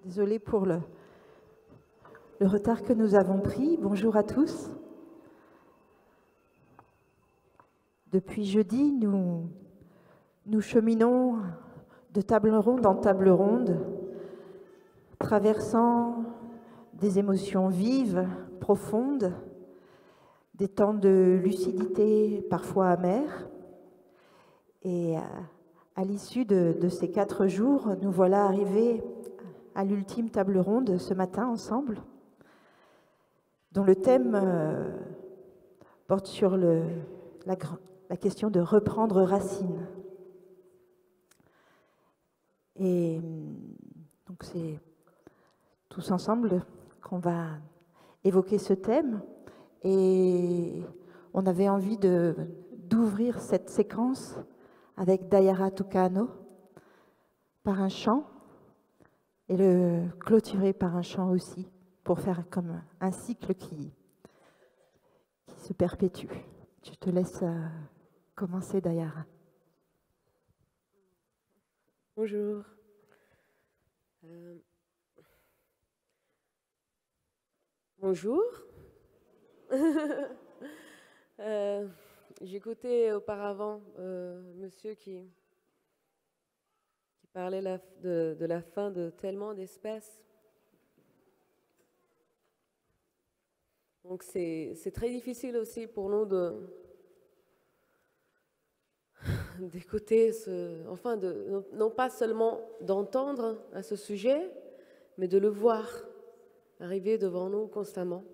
Désolée pour le retard que nous avons pris. Bonjour à tous. Depuis jeudi, nous cheminons de table ronde en table ronde, traversant des émotions vives, profondes, des temps de lucidité parfois amers. Et à l'issue de ces 4 jours, nous voilà arrivés à l'ultime table ronde ce matin ensemble, dont le thème porte sur la question de reprendre racine. Et donc c'est tous ensemble qu'on va évoquer ce thème. Et on avait envie d'ouvrir cette séquence avec Dayara Tukano par un chant et le clôturer par un chant aussi, pour faire comme un cycle qui se perpétue. Je te laisse commencer, Dayara. Bonjour. Bonjour. J'écoutais auparavant monsieur qui parlait de la fin de tellement d'espèces. Donc c'est très difficile aussi pour nous d'écouter non pas seulement d'entendre à ce sujet, mais de le voir arriver devant nous constamment.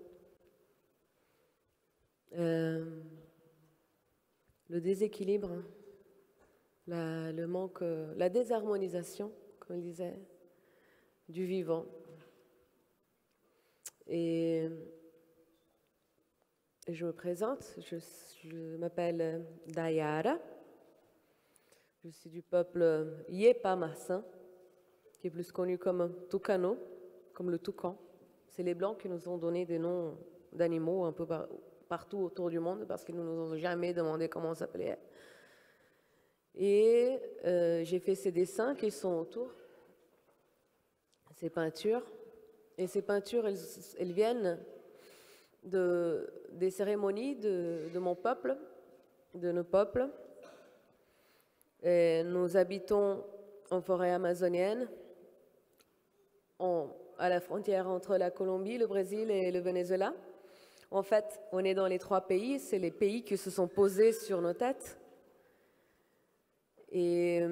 Le déséquilibre, le manque, la désharmonisation, comme on disait, du vivant. Et je me présente, je m'appelle Dayara, je suis du peuple Yepamassin, qui est plus connu comme Tukano, comme le toucan. C'est les Blancs qui nous ont donné des noms d'animaux un peu partout autour du monde, parce qu'ils ne nous ont jamais demandé comment on s'appelait. Et j'ai fait ces dessins qui sont autour, ces peintures. Et ces peintures, elles viennent des cérémonies de mon peuple, de nos peuples. Et nous habitons en forêt amazonienne, à la frontière entre la Colombie, le Brésil et le Venezuela. En fait, on est dans les 3 pays, c'est les pays qui se sont posés sur nos têtes. Et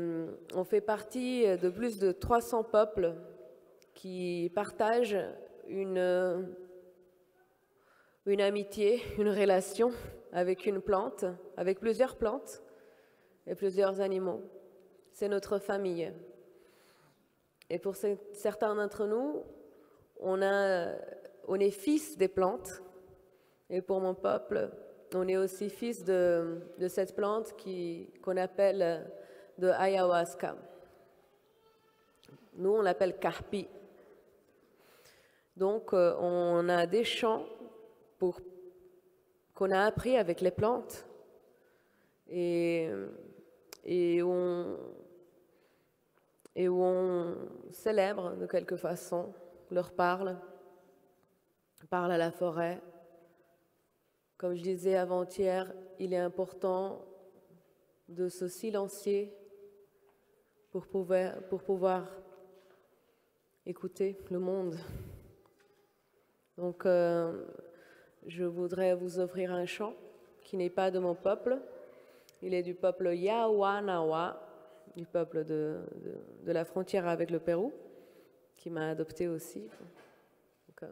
on fait partie de plus de 300 peuples qui partagent une amitié, une relation avec une plante, avec plusieurs plantes et plusieurs animaux. C'est notre famille. Et pour certains d'entre nous, on est fils des plantes. Et pour mon peuple, on est aussi fils de cette plante qu'on appelle de ayahuasca. Nous, on l'appelle carpi. Donc, on a des chants qu'on a appris avec les plantes et où on célèbre de quelque façon, leur parle à la forêt. Comme je disais avant-hier, il est important de se silencier pour pouvoir écouter le monde. Donc, je voudrais vous offrir un chant qui n'est pas de mon peuple. Il est du peuple Yawanawa, du peuple de la frontière avec le Pérou, qui m'a adopté aussi. Donc,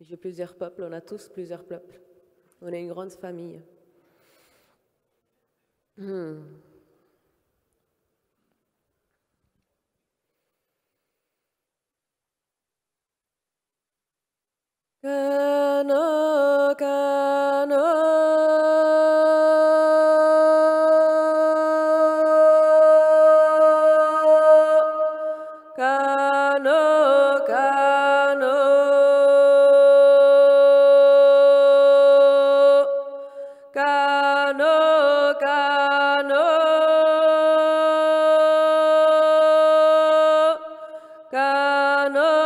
j'ai plusieurs peuples, on a tous plusieurs peuples. On est une grande famille. Kano, kano, kano, kano, kano, kano, kano.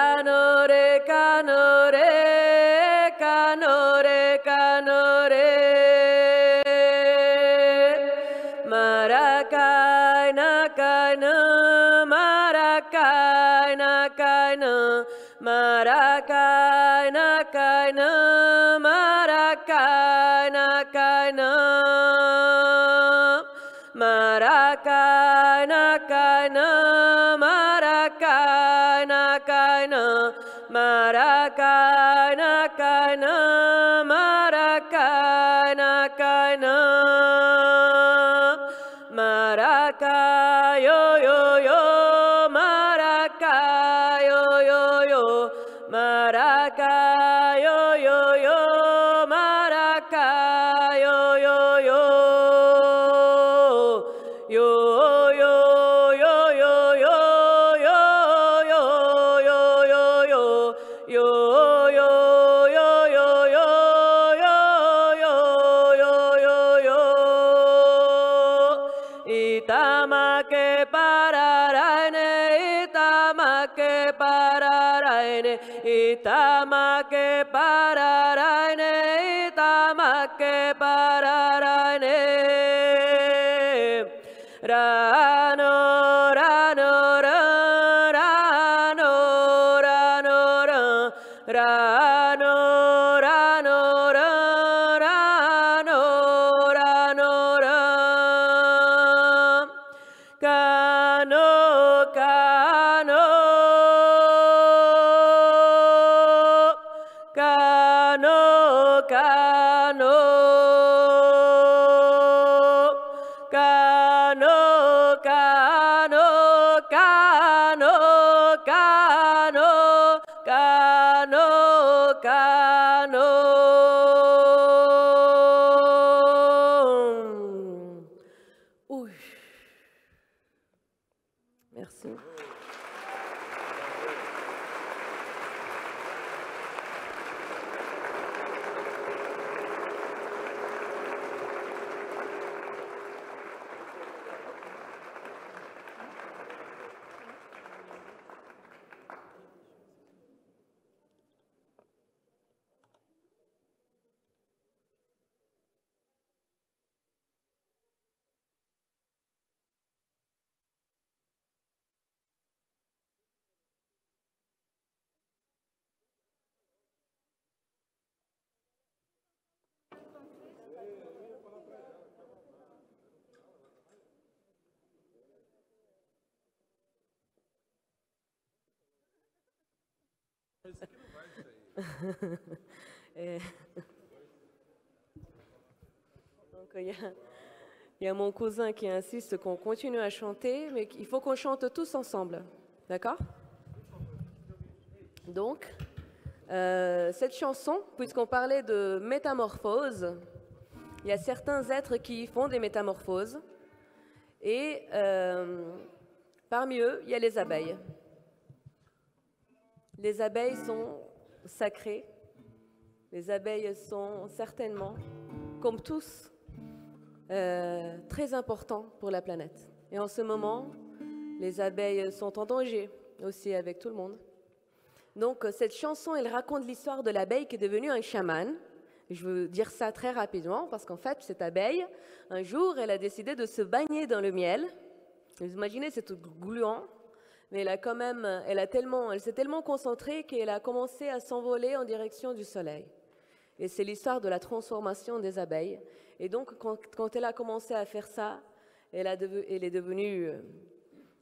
canore, canore, canore, canore. Marakai, nakaina, marakai, nakaina, marakai, nakaina, marakai, nakaina. Marakai, nakaina, marakai, nakaina, marakai, nakaina, marakai, nakaina. Marakai, yo, yo, yo, marakai, yo, yo, yo, marakai, yo, yo, yo, marakai, yo, yo, yo. Yo, yo, yo, yo, yo, yo, yo, yo, yo, yo, yo, yo, yo, yo, yo, yo, yo, yo, yo. Itamake pararaine, itamake pararaine, itamake pararaine, itamake pararaine. Rano, rano, rano, rano, rano, rano, rano, rano, cano, cano, cano, cano. Cano, cano, cano, cano, cano, cano. Ouh. Merci. Donc, il y a mon cousin qui insiste qu'on continue à chanter, mais il faut qu'on chante tous ensemble. D'accord? Donc, cette chanson, puisqu'on parlait de métamorphose, il y a certains êtres qui font des métamorphoses. Et parmi eux, il y a les abeilles. Les abeilles sont sacrées. Les abeilles sont certainement, comme tous, très importants pour la planète. Et en ce moment, les abeilles sont en danger aussi avec tout le monde. Donc cette chanson, elle raconte l'histoire de l'abeille qui est devenue un chaman. Je veux dire ça très rapidement parce qu'en fait, cette abeille, un jour, elle a décidé de se baigner dans le miel. Vous imaginez, c'est tout gluant, mais elle s'est tellement concentrée qu'elle a commencé à s'envoler en direction du soleil. Et c'est l'histoire de la transformation des abeilles. Et donc, quand elle a commencé à faire ça, elle est devenue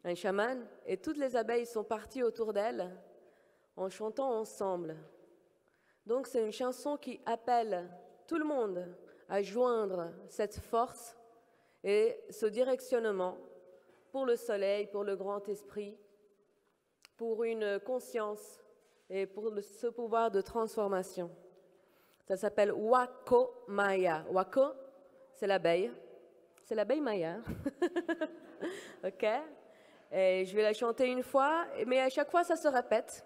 un chaman, et toutes les abeilles sont parties autour d'elle en chantant ensemble. Donc, c'est une chanson qui appelle tout le monde à joindre cette force et ce directionnement pour le soleil, pour le grand esprit, pour une conscience et pour ce pouvoir de transformation. Ça s'appelle Wako Maya. Wako, c'est l'abeille. C'est l'abeille Maya. OK? Et je vais la chanter une fois, mais à chaque fois, ça se répète.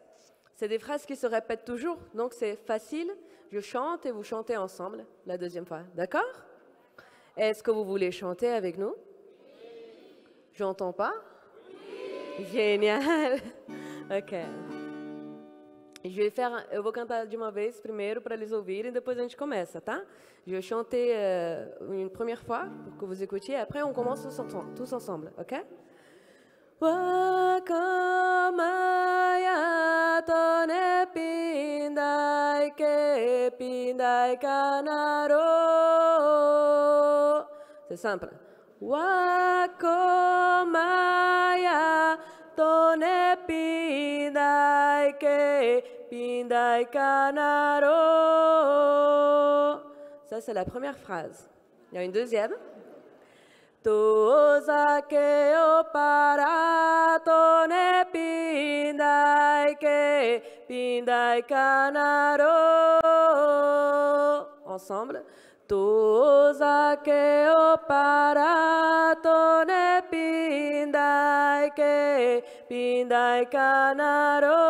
C'est des phrases qui se répètent toujours, donc c'est facile. Je chante et vous chantez ensemble la deuxième fois. D'accord? Est-ce que vous voulez chanter avec nous? J'entends pas? Oui. Génial. OK. Eu vou cantar de uma vez primeiro para eles ouvirem, depois a gente começa, tá? Je vais chanter une première fois pour que vous écoutiez, après on commence tous ensemble, ok? Wakamaya tone pindai ke pindai kanaro. C'est simple. Wakamaya tone pindai ke pindai kanaro. Ça, c'est la première phrase. Il y a une deuxième. Tozake o parato ne pindai ke pindai kanaro. Ensemble. Tozake o parato ne pindai ke pindai kanaro.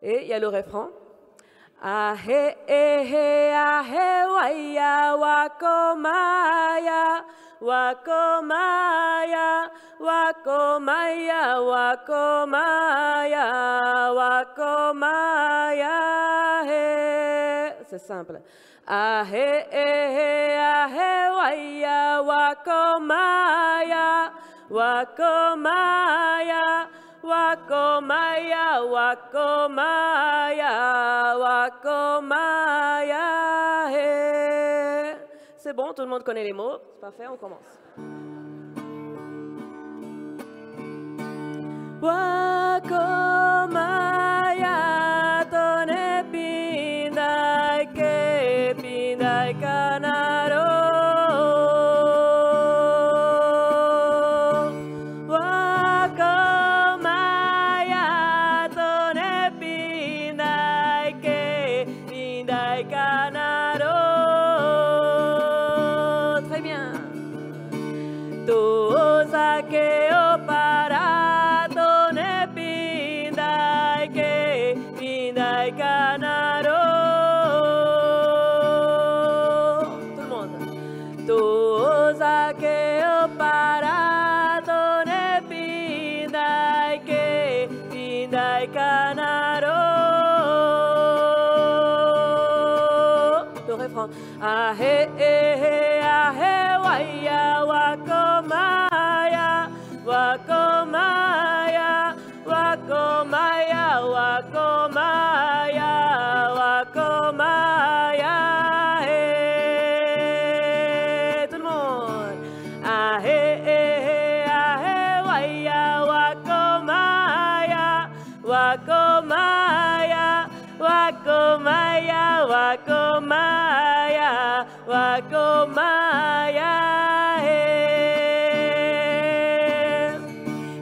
Et il y a le refrain. Ahe ehe ahe waya wakomaya wakomaya wakomaya wakomaya wakomaya he. C'est simple. Ahe ehe ahe waya wakomaya wakomaya wakomaya wakomaya wakomaya he. C'est bon, tout le monde connaît les mots. C'est parfait, on commence. Wakomaya tone pindai ke pindai kanaro. Ahe ehe ahe waya wakomaya wakomaya wakomaya wakomaya wakomaya he. Tout le monde. Ahe ehe ahe waya wakomaya wakomaya wakomaya wakomaya wakomaya he.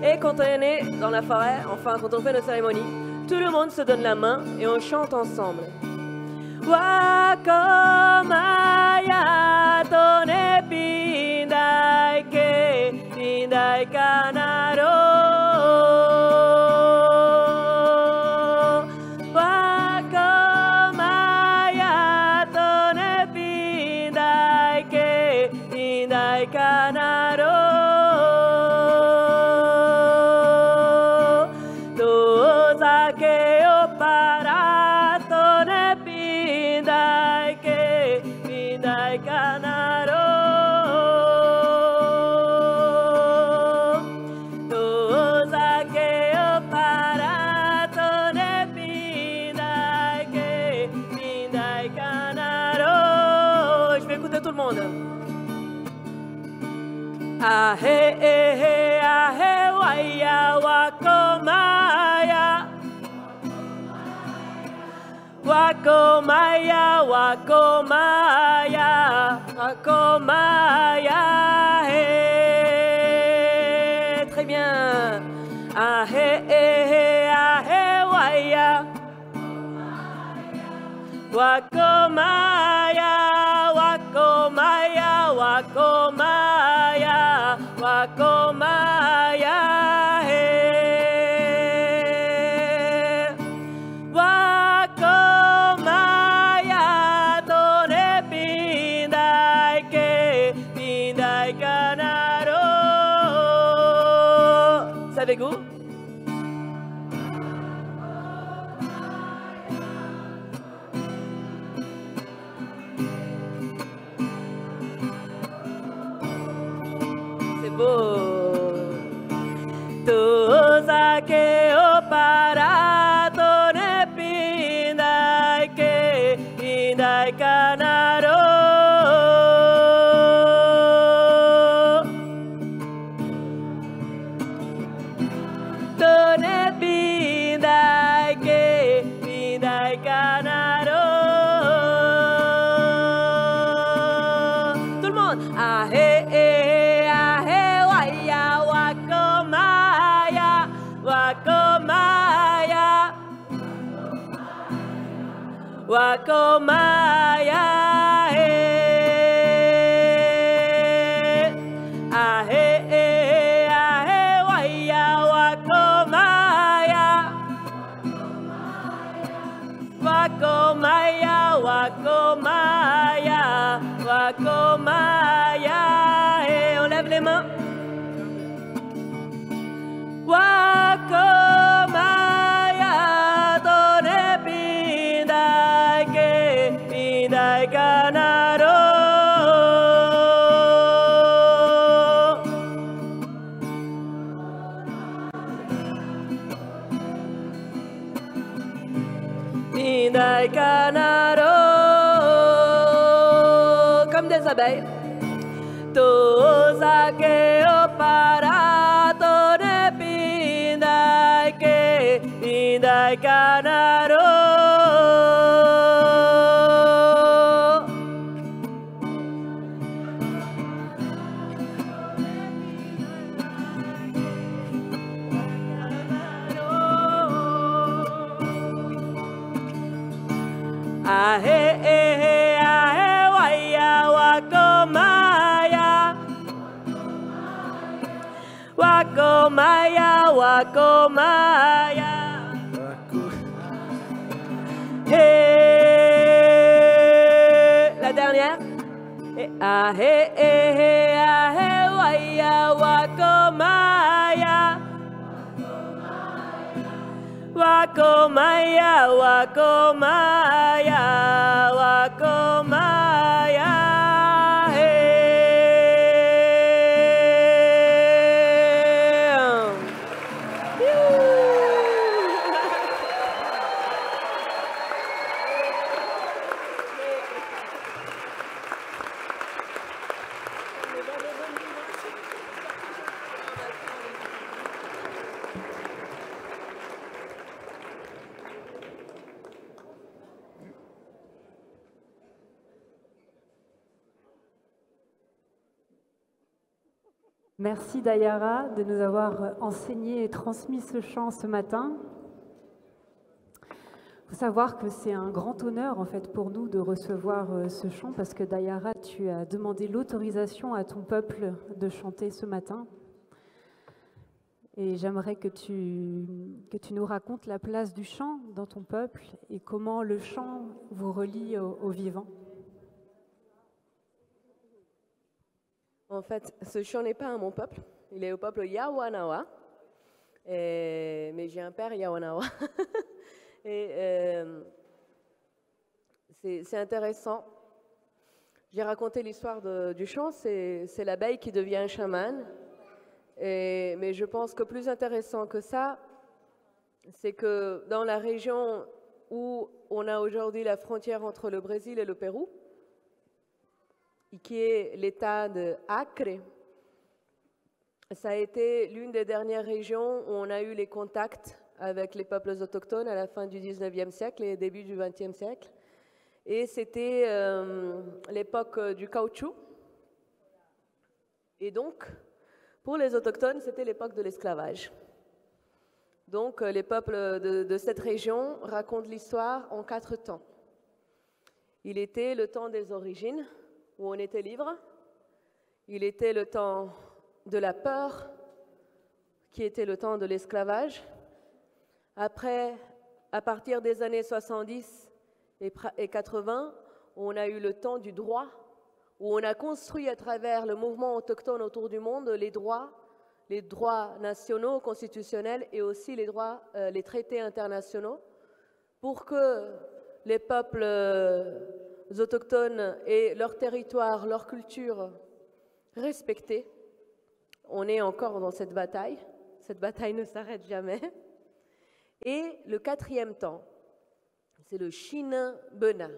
Et quand on est né dans la forêt, enfin quand on fait notre cérémonie, tout le monde se donne la main et on chante ensemble. Wakomaya tone pindai ke pindai kanaro. Ahe ehe ahe waya wakomaya wakomaya wakomaya wakomaya he. Très bien. Ahe ehe ahe waya wakomaya wakomaya wakomaya wakomaya he. Wakomaya tone pindai ke pindai kanaro. Savez-vous? Wakomaya, waya, wakomaya, wakomaya, wakomaya, wakomaya, on lève les mains. Wakomaya, tone pindai ke, pindai kanaro. Pindai kanaro, comme des abeilles. Tozake opara, tone pindai ke, pindai kanaro. Waya, wakomaya, wakomaya, wakomaya. La dernière. Waya, wakomaya, wakomaya, wakomaya, wakomaya. Merci Dayara de nous avoir enseigné et transmis ce chant ce matin. Il faut savoir que c'est un grand honneur en fait pour nous de recevoir ce chant parce que Dayara, tu as demandé l'autorisation à ton peuple de chanter ce matin. Et j'aimerais que tu nous racontes la place du chant dans ton peuple et comment le chant vous relie au vivant. En fait, ce chant n'est pas à mon peuple, il est au peuple Yawanawa, mais j'ai un père Yawanawa. Et c'est intéressant. J'ai raconté l'histoire du chant, c'est l'abeille qui devient un chaman. Mais je pense que plus intéressant que ça, c'est que dans la région où on a aujourd'hui la frontière entre le Brésil et le Pérou, qui est l'état de Acre, ça a été l'une des dernières régions où on a eu les contacts avec les peuples autochtones à la fin du 19e siècle et début du 20e siècle. Et c'était l'époque du caoutchouc. Et donc, pour les autochtones, c'était l'époque de l'esclavage. Donc, les peuples de cette région racontent l'histoire en 4 temps. Il était le temps des origines, où on était libre. Il était le temps de la peur, qui était le temps de l'esclavage. Après, à partir des années 70 et 80, on a eu le temps du droit, où on a construit à travers le mouvement autochtone autour du monde les droits nationaux, constitutionnels et aussi les traités internationaux, pour que les peuples autochtones aient leur territoire, leur culture respectée. On est encore dans cette bataille ne s'arrête jamais. Et le 4e temps, c'est le Chinin-Bena.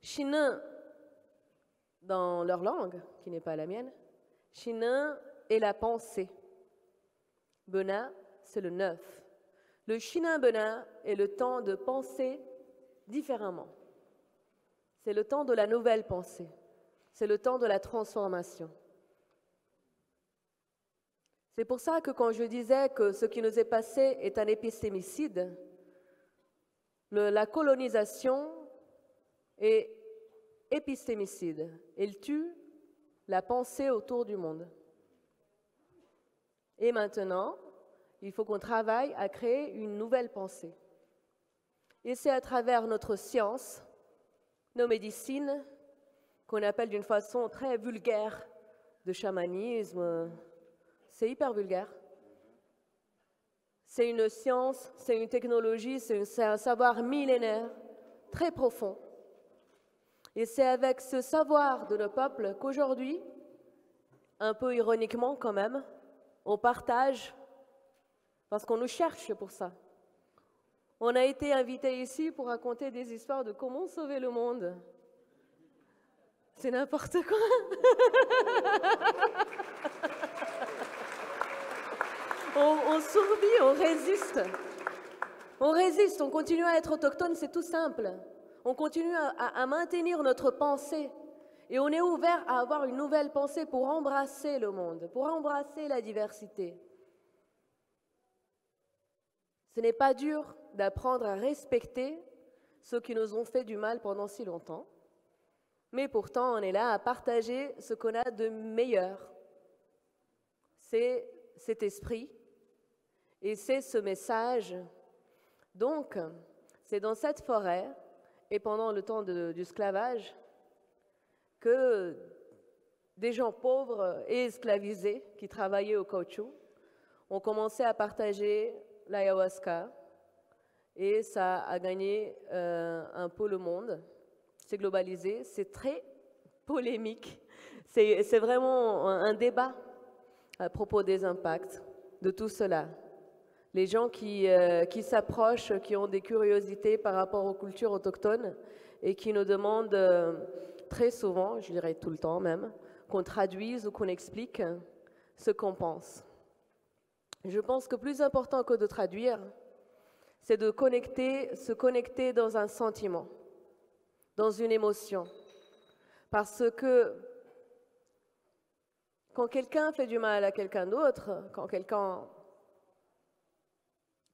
Chinin, dans leur langue, qui n'est pas la mienne, Chinin est la pensée. Bena, c'est le 9. Le Chinin-Bena est le temps de penser différemment. C'est le temps de la nouvelle pensée. C'est le temps de la transformation. C'est pour ça que quand je disais que ce qui nous est passé est un épistémicide, la colonisation est épistémicide. Elle tue la pensée autour du monde. Et maintenant, il faut qu'on travaille à créer une nouvelle pensée. Et c'est à travers notre science, nos médecines, qu'on appelle d'une façon très vulgaire de chamanisme. C'est hyper vulgaire. C'est une science, c'est une technologie, c'est un savoir millénaire, très profond. Et c'est avec ce savoir de nos peuples qu'aujourd'hui, un peu ironiquement quand même, on partage, parce qu'on nous cherche pour ça. On a été invités ici pour raconter des histoires de comment sauver le monde. C'est n'importe quoi. On survit, on résiste. On résiste, on continue à être autochtone, c'est tout simple. On continue à maintenir notre pensée. Et on est ouvert à avoir une nouvelle pensée pour embrasser le monde, pour embrasser la diversité. Ce n'est pas dur d'apprendre à respecter ceux qui nous ont fait du mal pendant si longtemps. Mais pourtant, on est là à partager ce qu'on a de meilleur. C'est cet esprit et c'est ce message. Donc, c'est dans cette forêt et pendant le temps du esclavage que des gens pauvres et esclavisés qui travaillaient au caoutchouc ont commencé à partager l'ayahuasca et ça a gagné un peu le monde. C'est globalisé, c'est très polémique. C'est vraiment un débat à propos des impacts de tout cela. Les gens qui s'approchent, qui ont des curiosités par rapport aux cultures autochtones et qui nous demandent très souvent, je dirais tout le temps même, qu'on traduise ou qu'on explique ce qu'on pense. Je pense que plus important que de traduire, c'est de se connecter dans un sentiment, dans une émotion. Parce que quand quelqu'un fait du mal à quelqu'un d'autre, quand quelqu'un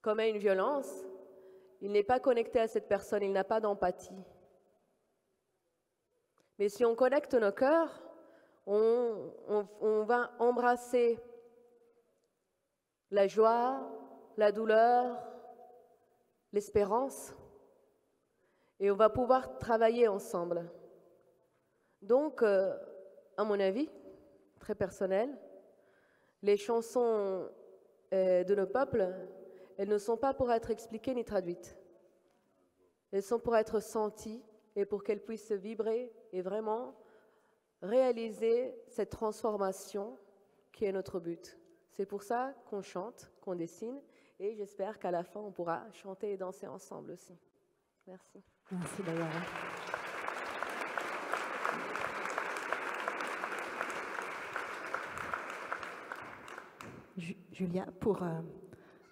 commet une violence, il n'est pas connecté à cette personne, il n'a pas d'empathie. Mais si on connecte nos cœurs, on va embrasser la joie, la douleur, l'espérance, et on va pouvoir travailler ensemble. Donc, à mon avis, très personnel, les chansons de nos peuples, elles ne sont pas pour être expliquées ni traduites. Elles sont pour être senties et pour qu'elles puissent vibrer et vraiment réaliser cette transformation qui est notre but. C'est pour ça qu'on chante, qu'on dessine, et j'espère qu'à la fin, on pourra chanter et danser ensemble aussi. Merci. Merci Dayara. Julia, pour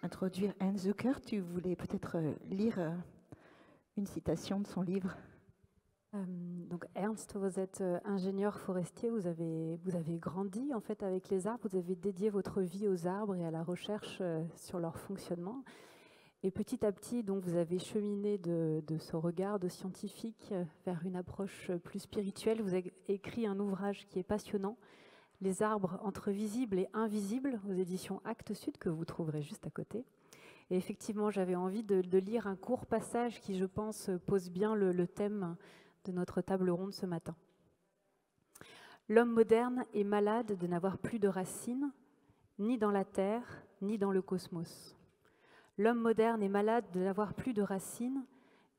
introduire Anne Zucker, tu voulais peut-être lire une citation de son livre. Donc Ernst, vous êtes ingénieur forestier, vous avez grandi en fait avec les arbres, vous avez dédié votre vie aux arbres et à la recherche sur leur fonctionnement. Et petit à petit, donc, vous avez cheminé de ce regard de scientifique vers une approche plus spirituelle. Vous avez écrit un ouvrage qui est passionnant, Les arbres entre visibles et invisibles, aux éditions Actes Sud, que vous trouverez juste à côté. Et effectivement, j'avais envie de lire un court passage qui, je pense, pose bien le thème de notre table ronde ce matin. L'homme moderne est malade de n'avoir plus de racines, ni dans la terre, ni dans le cosmos. L'homme moderne est malade de n'avoir plus de racines,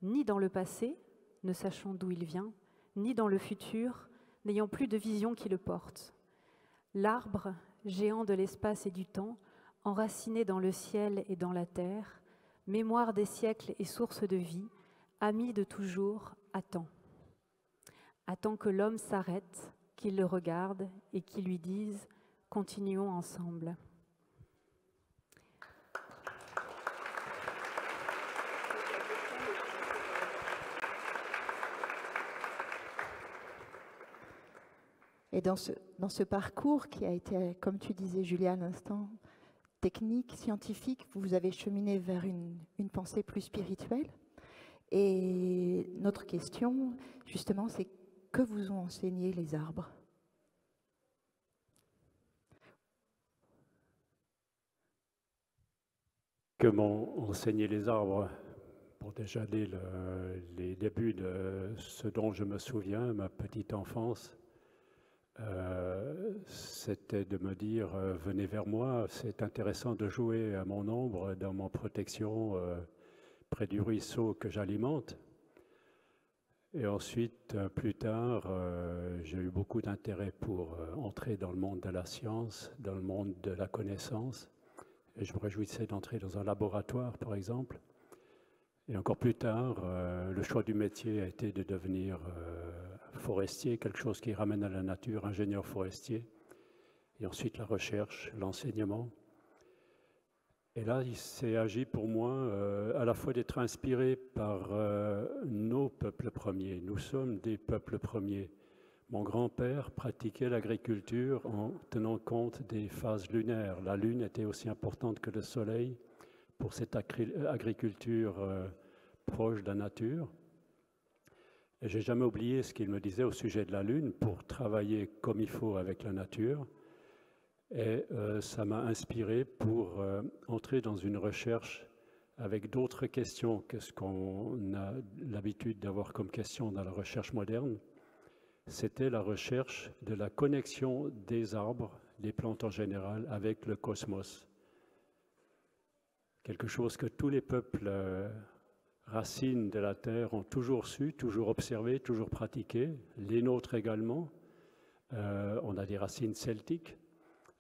ni dans le passé, ne sachant d'où il vient, ni dans le futur, n'ayant plus de vision qui le porte. L'arbre, géant de l'espace et du temps, enraciné dans le ciel et dans la terre, mémoire des siècles et source de vie, ami de toujours, attend. Attend que l'homme s'arrête, qu'il le regarde et qu'il lui dise « Continuons ensemble ». Et dans ce parcours qui a été, comme tu disais Julia à l'instant, technique, scientifique, vous avez cheminé vers une pensée plus spirituelle. Et notre question, justement, c'est que vous ont enseigné les arbres? Que m'ont enseigné les arbres? Pour déjà les débuts de ce dont je me souviens, ma petite enfance, c'était de me dire venez vers moi, c'est intéressant de jouer à mon ombre dans mon protection près du ruisseau que j'alimente. Et ensuite, plus tard, j'ai eu beaucoup d'intérêt pour entrer dans le monde de la science, dans le monde de la connaissance. Et je me réjouissais d'entrer dans un laboratoire, par exemple. Et encore plus tard, le choix du métier a été de devenir forestier, quelque chose qui ramène à la nature, ingénieur forestier. Et ensuite la recherche, l'enseignement. Et là, il s'est agi pour moi à la fois d'être inspiré par nos peuples premiers. Nous sommes des peuples premiers. Mon grand-père pratiquait l'agriculture en tenant compte des phases lunaires. La lune était aussi importante que le soleil pour cette agriculture proche de la nature. Et j'ai jamais oublié ce qu'il me disait au sujet de la lune pour travailler comme il faut avec la nature. Et ça m'a inspiré pour entrer dans une recherche avec d'autres questions que ce qu'on a l'habitude d'avoir comme question dans la recherche moderne. C'était la recherche de la connexion des arbres, des plantes en général, avec le cosmos. Quelque chose que tous les peuples racines de la Terre ont toujours su, toujours observé, toujours pratiqué, les nôtres également. On a des racines celtiques,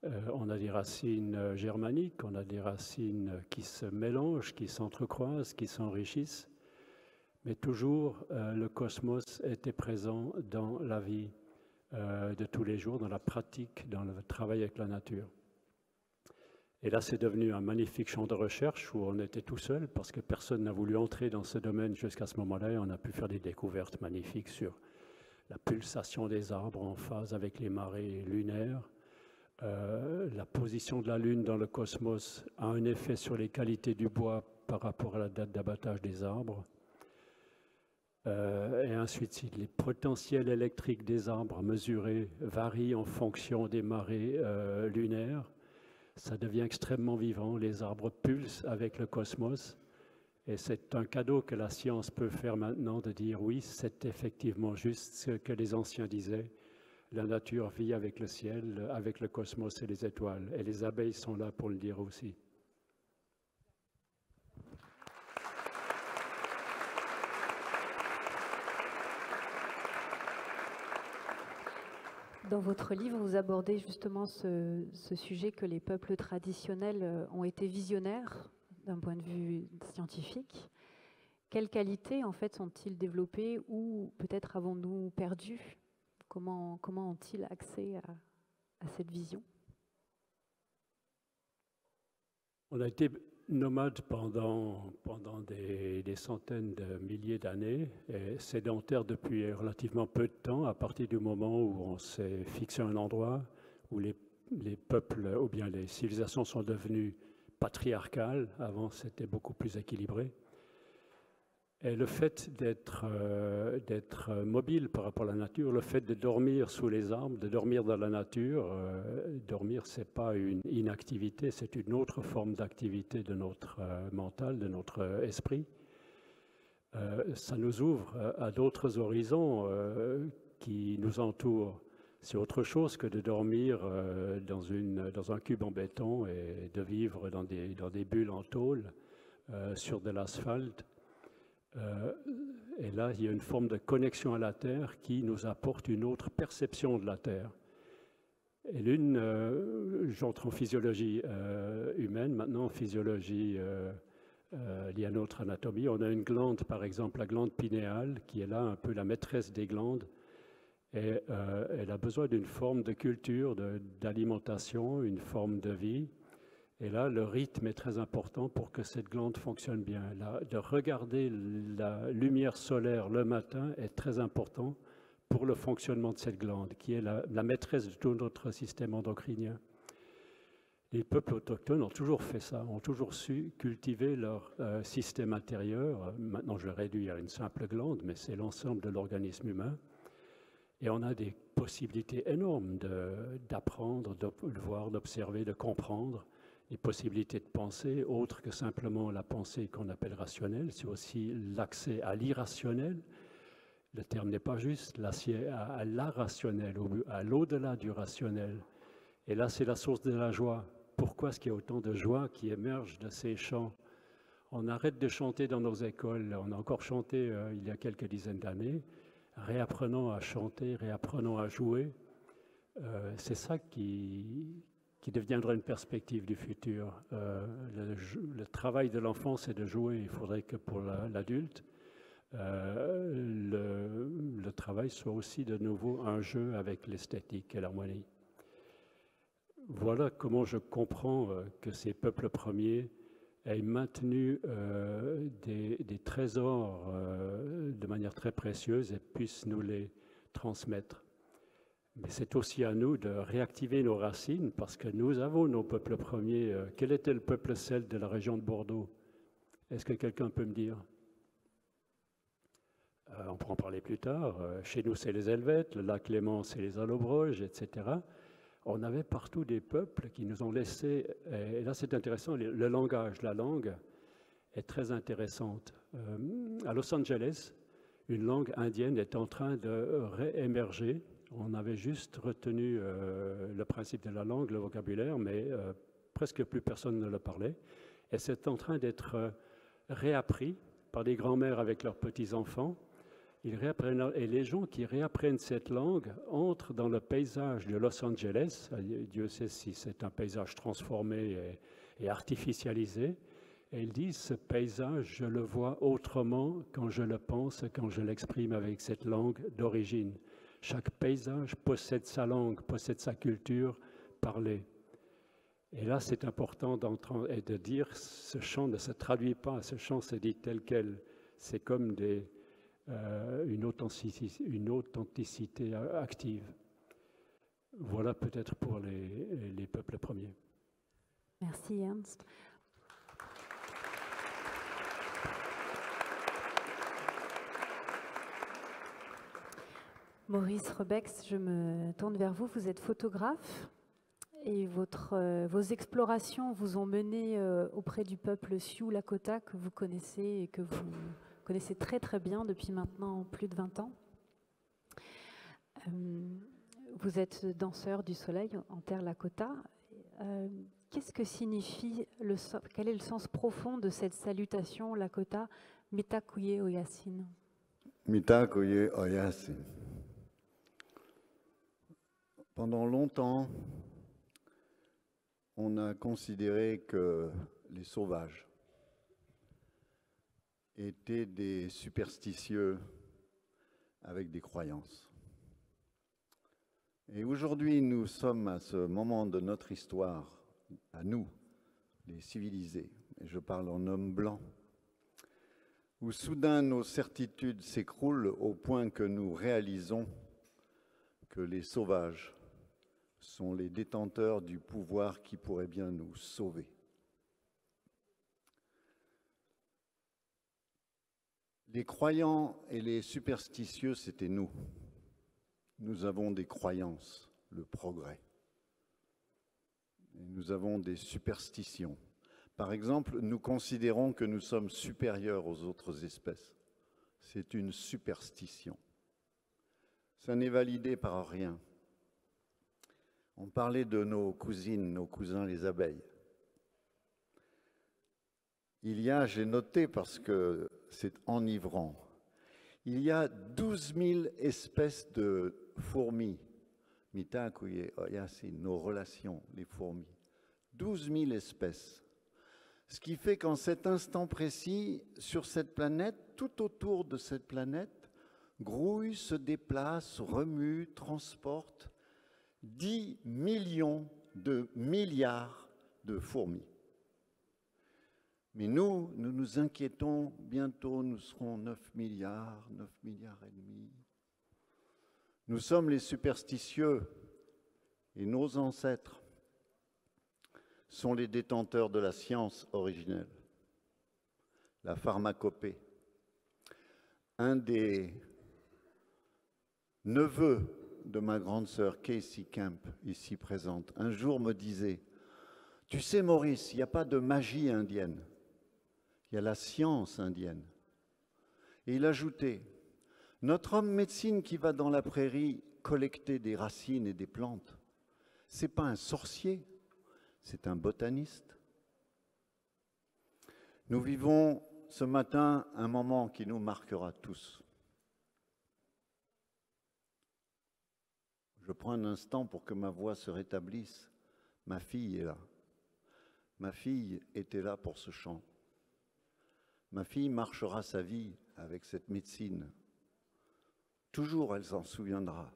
on a des racines germaniques, on a des racines qui se mélangent, qui s'entrecroisent, qui s'enrichissent. Mais toujours, le cosmos était présent dans la vie de tous les jours, dans la pratique, dans le travail avec la nature. Et là, c'est devenu un magnifique champ de recherche où on était tout seul parce que personne n'a voulu entrer dans ce domaine jusqu'à ce moment-là. Et on a pu faire des découvertes magnifiques sur la pulsation des arbres en phase avec les marées lunaires. La position de la Lune dans le cosmos a un effet sur les qualités du bois par rapport à la date d'abattage des arbres. Et ainsi de suite. Les potentiels électriques des arbres mesurés varient en fonction des marées lunaires. Ça devient extrêmement vivant. Les arbres pulsent avec le cosmos. Et c'est un cadeau que la science peut faire maintenant de dire oui, c'est effectivement juste ce que les anciens disaient. La nature vit avec le ciel, avec le cosmos et les étoiles. Et les abeilles sont là pour le dire aussi. Dans votre livre, vous abordez justement ce sujet que les peuples traditionnels ont été visionnaires d'un point de vue scientifique. Quelles qualités en fait sont-ils développés ou peut-être avons-nous perdu? Comment ont-ils accès à cette vision? On a été nomades pendant des centaines de milliers d'années et sédentaires depuis relativement peu de temps, à partir du moment où on s'est fixé un endroit où les peuples ou bien les civilisations sont devenues patriarcales. Avant, c'était beaucoup plus équilibré. Et le fait d'être mobile par rapport à la nature, le fait de dormir sous les arbres, de dormir dans la nature, dormir, ce n'est pas une inactivité, c'est une autre forme d'activité de notre mental, de notre esprit. Ça nous ouvre à d'autres horizons qui nous entourent. C'est autre chose que de dormir dans un cube en béton et de vivre dans des bulles en tôle sur de l'asphalte. Et là, il y a une forme de connexion à la Terre qui nous apporte une autre perception de la Terre. Et j'entre en physiologie humaine, maintenant en physiologie liée à notre anatomie. On a une glande, par exemple, la glande pinéale, qui est là un peu la maîtresse des glandes. Et elle a besoin d'une forme de culture, d'alimentation, une forme de vie. Et là, le rythme est très important pour que cette glande fonctionne bien. De regarder la lumière solaire le matin est très important pour le fonctionnement de cette glande, qui est la maîtresse de tout notre système endocrinien. Les peuples autochtones ont toujours fait ça, ont toujours su cultiver leur système intérieur. Maintenant, je le réduis à une simple glande, mais c'est l'ensemble de l'organisme humain. Et on a des possibilités énormes d'apprendre, de voir, d'observer, de comprendre, des possibilités de penser, autres que simplement la pensée qu'on appelle rationnelle. C'est aussi l'accès à l'irrationnel. Le terme n'est pas juste, l'accès à l'irrationnel, à l'au-delà du rationnel. Et là, c'est la source de la joie. Pourquoi est-ce qu'il y a autant de joie qui émerge de ces chants? On arrête de chanter dans nos écoles. On a encore chanté il y a quelques dizaines d'années. Réapprenons à chanter, réapprenons à jouer. C'est ça qui deviendra une perspective du futur. Le travail de l'enfant, c'est de jouer. Il faudrait que pour l'adulte, le travail soit aussi de nouveau un jeu avec l'esthétique et l'harmonie. Voilà comment je comprends que ces peuples premiers aient maintenu des trésors de manière très précieuse et puissent nous les transmettre. Mais c'est aussi à nous de réactiver nos racines parce que nous avons nos peuples premiers. Quel était le peuple celte de la région de Bordeaux? Est-ce que quelqu'un peut me dire? On pourra en parler plus tard. Chez nous, c'est les Helvètes, le lac Léman, c'est les Allobroges, etc. On avait partout des peuples qui nous ont laissé, et là c'est intéressant, le langage, la langue est très intéressante. À Los Angeles, une langue indienne est en train de réémerger. On avait juste retenu le principe de la langue, le vocabulaire, mais presque plus personne ne le parlait. Et c'est en train d'être réappris par des grands-mères avec leurs petits-enfants. Ils réapprennent, et les gens qui réapprennent cette langue entrent dans le paysage de Los Angeles. Dieu sait si c'est un paysage transformé et artificialisé. Et ils disent, ce paysage, je le vois autrement quand je le pense, quand je l'exprime avec cette langue d'origine. Chaque paysage possède sa langue, possède sa culture parlée. Et là, c'est important d'entendre et de dire, ce chant ne se traduit pas, ce chant se dit tel quel. C'est comme une authenticité active. Voilà peut-être pour les peuples premiers. Merci Ernst. Maurice Rebex, je me tourne vers vous. Vous êtes photographe et vos explorations vous ont mené auprès du peuple Sioux Lakota que vous connaissez et que vous connaissez très très bien depuis maintenant plus de 20 ans. Vous êtes danseur du soleil en terre Lakota. Qu'est-ce que signifie, quel est le sens profond de cette salutation Lakota, Mitakuye Oyasin? Mitakuye Oyasin. Pendant longtemps, on a considéré que les sauvages étaient des superstitieux avec des croyances. Et aujourd'hui, nous sommes à ce moment de notre histoire, à nous, les civilisés, et je parle en homme blanc, où soudain nos certitudes s'écroulent au point que nous réalisons que les sauvages sont les détenteurs du pouvoir qui pourrait bien nous sauver. Les croyants et les superstitieux, c'était nous. Nous avons des croyances, le progrès. Et nous avons des superstitions. Par exemple, nous considérons que nous sommes supérieurs aux autres espèces. C'est une superstition. Ça n'est validé par rien. On parlait de nos cousines, nos cousins les abeilles. Il y a, j'ai noté parce que c'est enivrant, il y a 12 000 espèces de fourmis. Mitakuye Oyasin, nos relations, les fourmis. 12 000 espèces. Ce qui fait qu'en cet instant précis, sur cette planète, tout autour de cette planète, grouille, se déplace, remue, transporte 10 millions de milliards de fourmis. Mais nous nous inquiétons, bientôt nous serons 9 milliards et demi. Nous sommes les superstitieux et nos ancêtres sont les détenteurs de la science originelle, la pharmacopée. Un des neveux de ma grande sœur, Casey Camp, ici présente, un jour me disait « Tu sais Maurice, il n'y a pas de magie indienne, il y a la science indienne. » Et il ajoutait « Notre homme médecine qui va dans la prairie collecter des racines et des plantes, ce n'est pas un sorcier, c'est un botaniste. » Nous vivons ce matin un moment qui nous marquera tous. Je prends un instant pour que ma voix se rétablisse. Ma fille est là. Ma fille était là pour ce chant. Ma fille marchera sa vie avec cette médecine. Toujours elle s'en souviendra.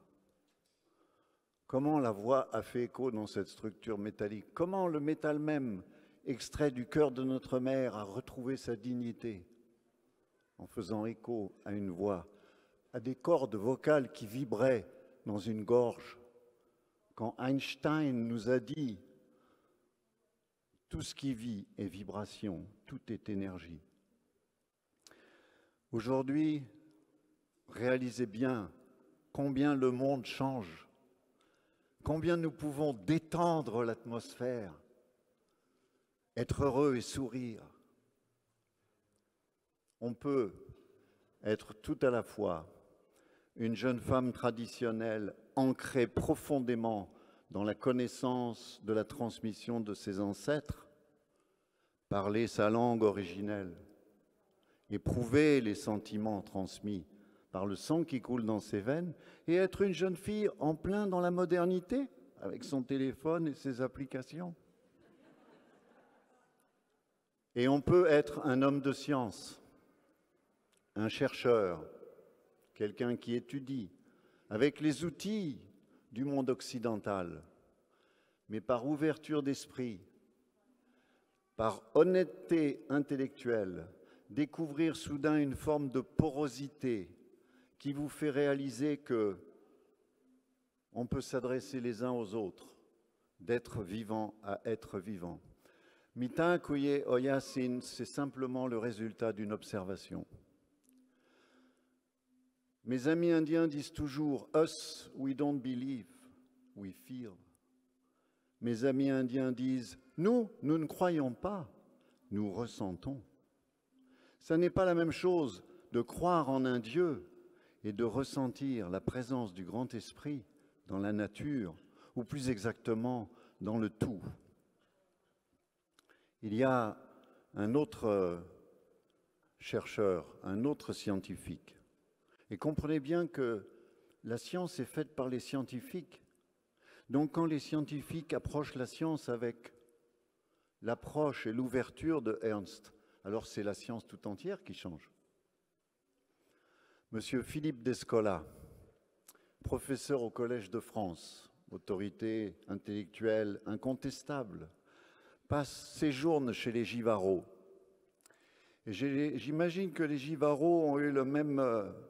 Comment la voix a fait écho dans cette structure métallique? Comment le métal même, extrait du cœur de notre mère, a retrouvé sa dignité en faisant écho à une voix, à des cordes vocales qui vibraient dans une gorge. Quand Einstein nous a dit « Tout ce qui vit est vibration, tout est énergie ». Aujourd'hui, réalisez bien combien le monde change, combien nous pouvons détendre l'atmosphère, être heureux et sourire. On peut être tout à la fois une jeune femme traditionnelle ancrée profondément dans la connaissance de la transmission de ses ancêtres, parler sa langue originelle, éprouver les sentiments transmis par le sang qui coule dans ses veines et être une jeune fille en plein dans la modernité avec son téléphone et ses applications. Et on peut être un homme de science, un chercheur, quelqu'un qui étudie, avec les outils du monde occidental, mais par ouverture d'esprit, par honnêteté intellectuelle, découvrir soudain une forme de porosité qui vous fait réaliser que on peut s'adresser les uns aux autres, d'être vivant à être vivant. Mita Kuye Oyasin, c'est simplement le résultat d'une observation. Mes amis indiens disent toujours « Us, we don't believe, we feel ». Mes amis indiens disent « Nous, nous ne croyons pas, nous ressentons ». Ça n'est pas la même chose de croire en un Dieu et de ressentir la présence du grand esprit dans la nature, ou plus exactement dans le tout. Il y a un autre chercheur, un autre scientifique. Et comprenez bien que la science est faite par les scientifiques. Donc quand les scientifiques approchent la science avec l'approche et l'ouverture de Ernst, alors c'est la science tout entière qui change. Monsieur Philippe Descola, professeur au Collège de France, autorité intellectuelle incontestable, séjourne chez les Givaro. J'imagine que les Givaro ont eu le même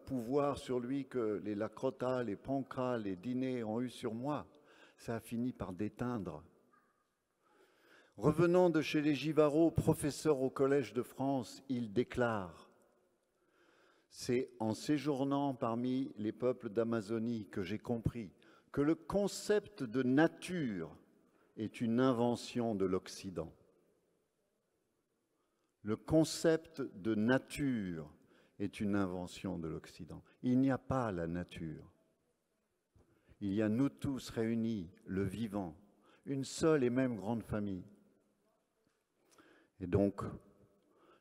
pouvoir sur lui que les Lakota, les Ponkra, les Diné ont eu sur moi. Ça a fini par déteindre. Revenant de chez les Givaro, professeur au Collège de France, il déclare « C'est en séjournant parmi les peuples d'Amazonie que j'ai compris que le concept de nature est une invention de l'Occident. Le concept de nature est une invention de l'Occident. Il n'y a pas la nature. Il y a nous tous réunis, le vivant, une seule et même grande famille. Et donc,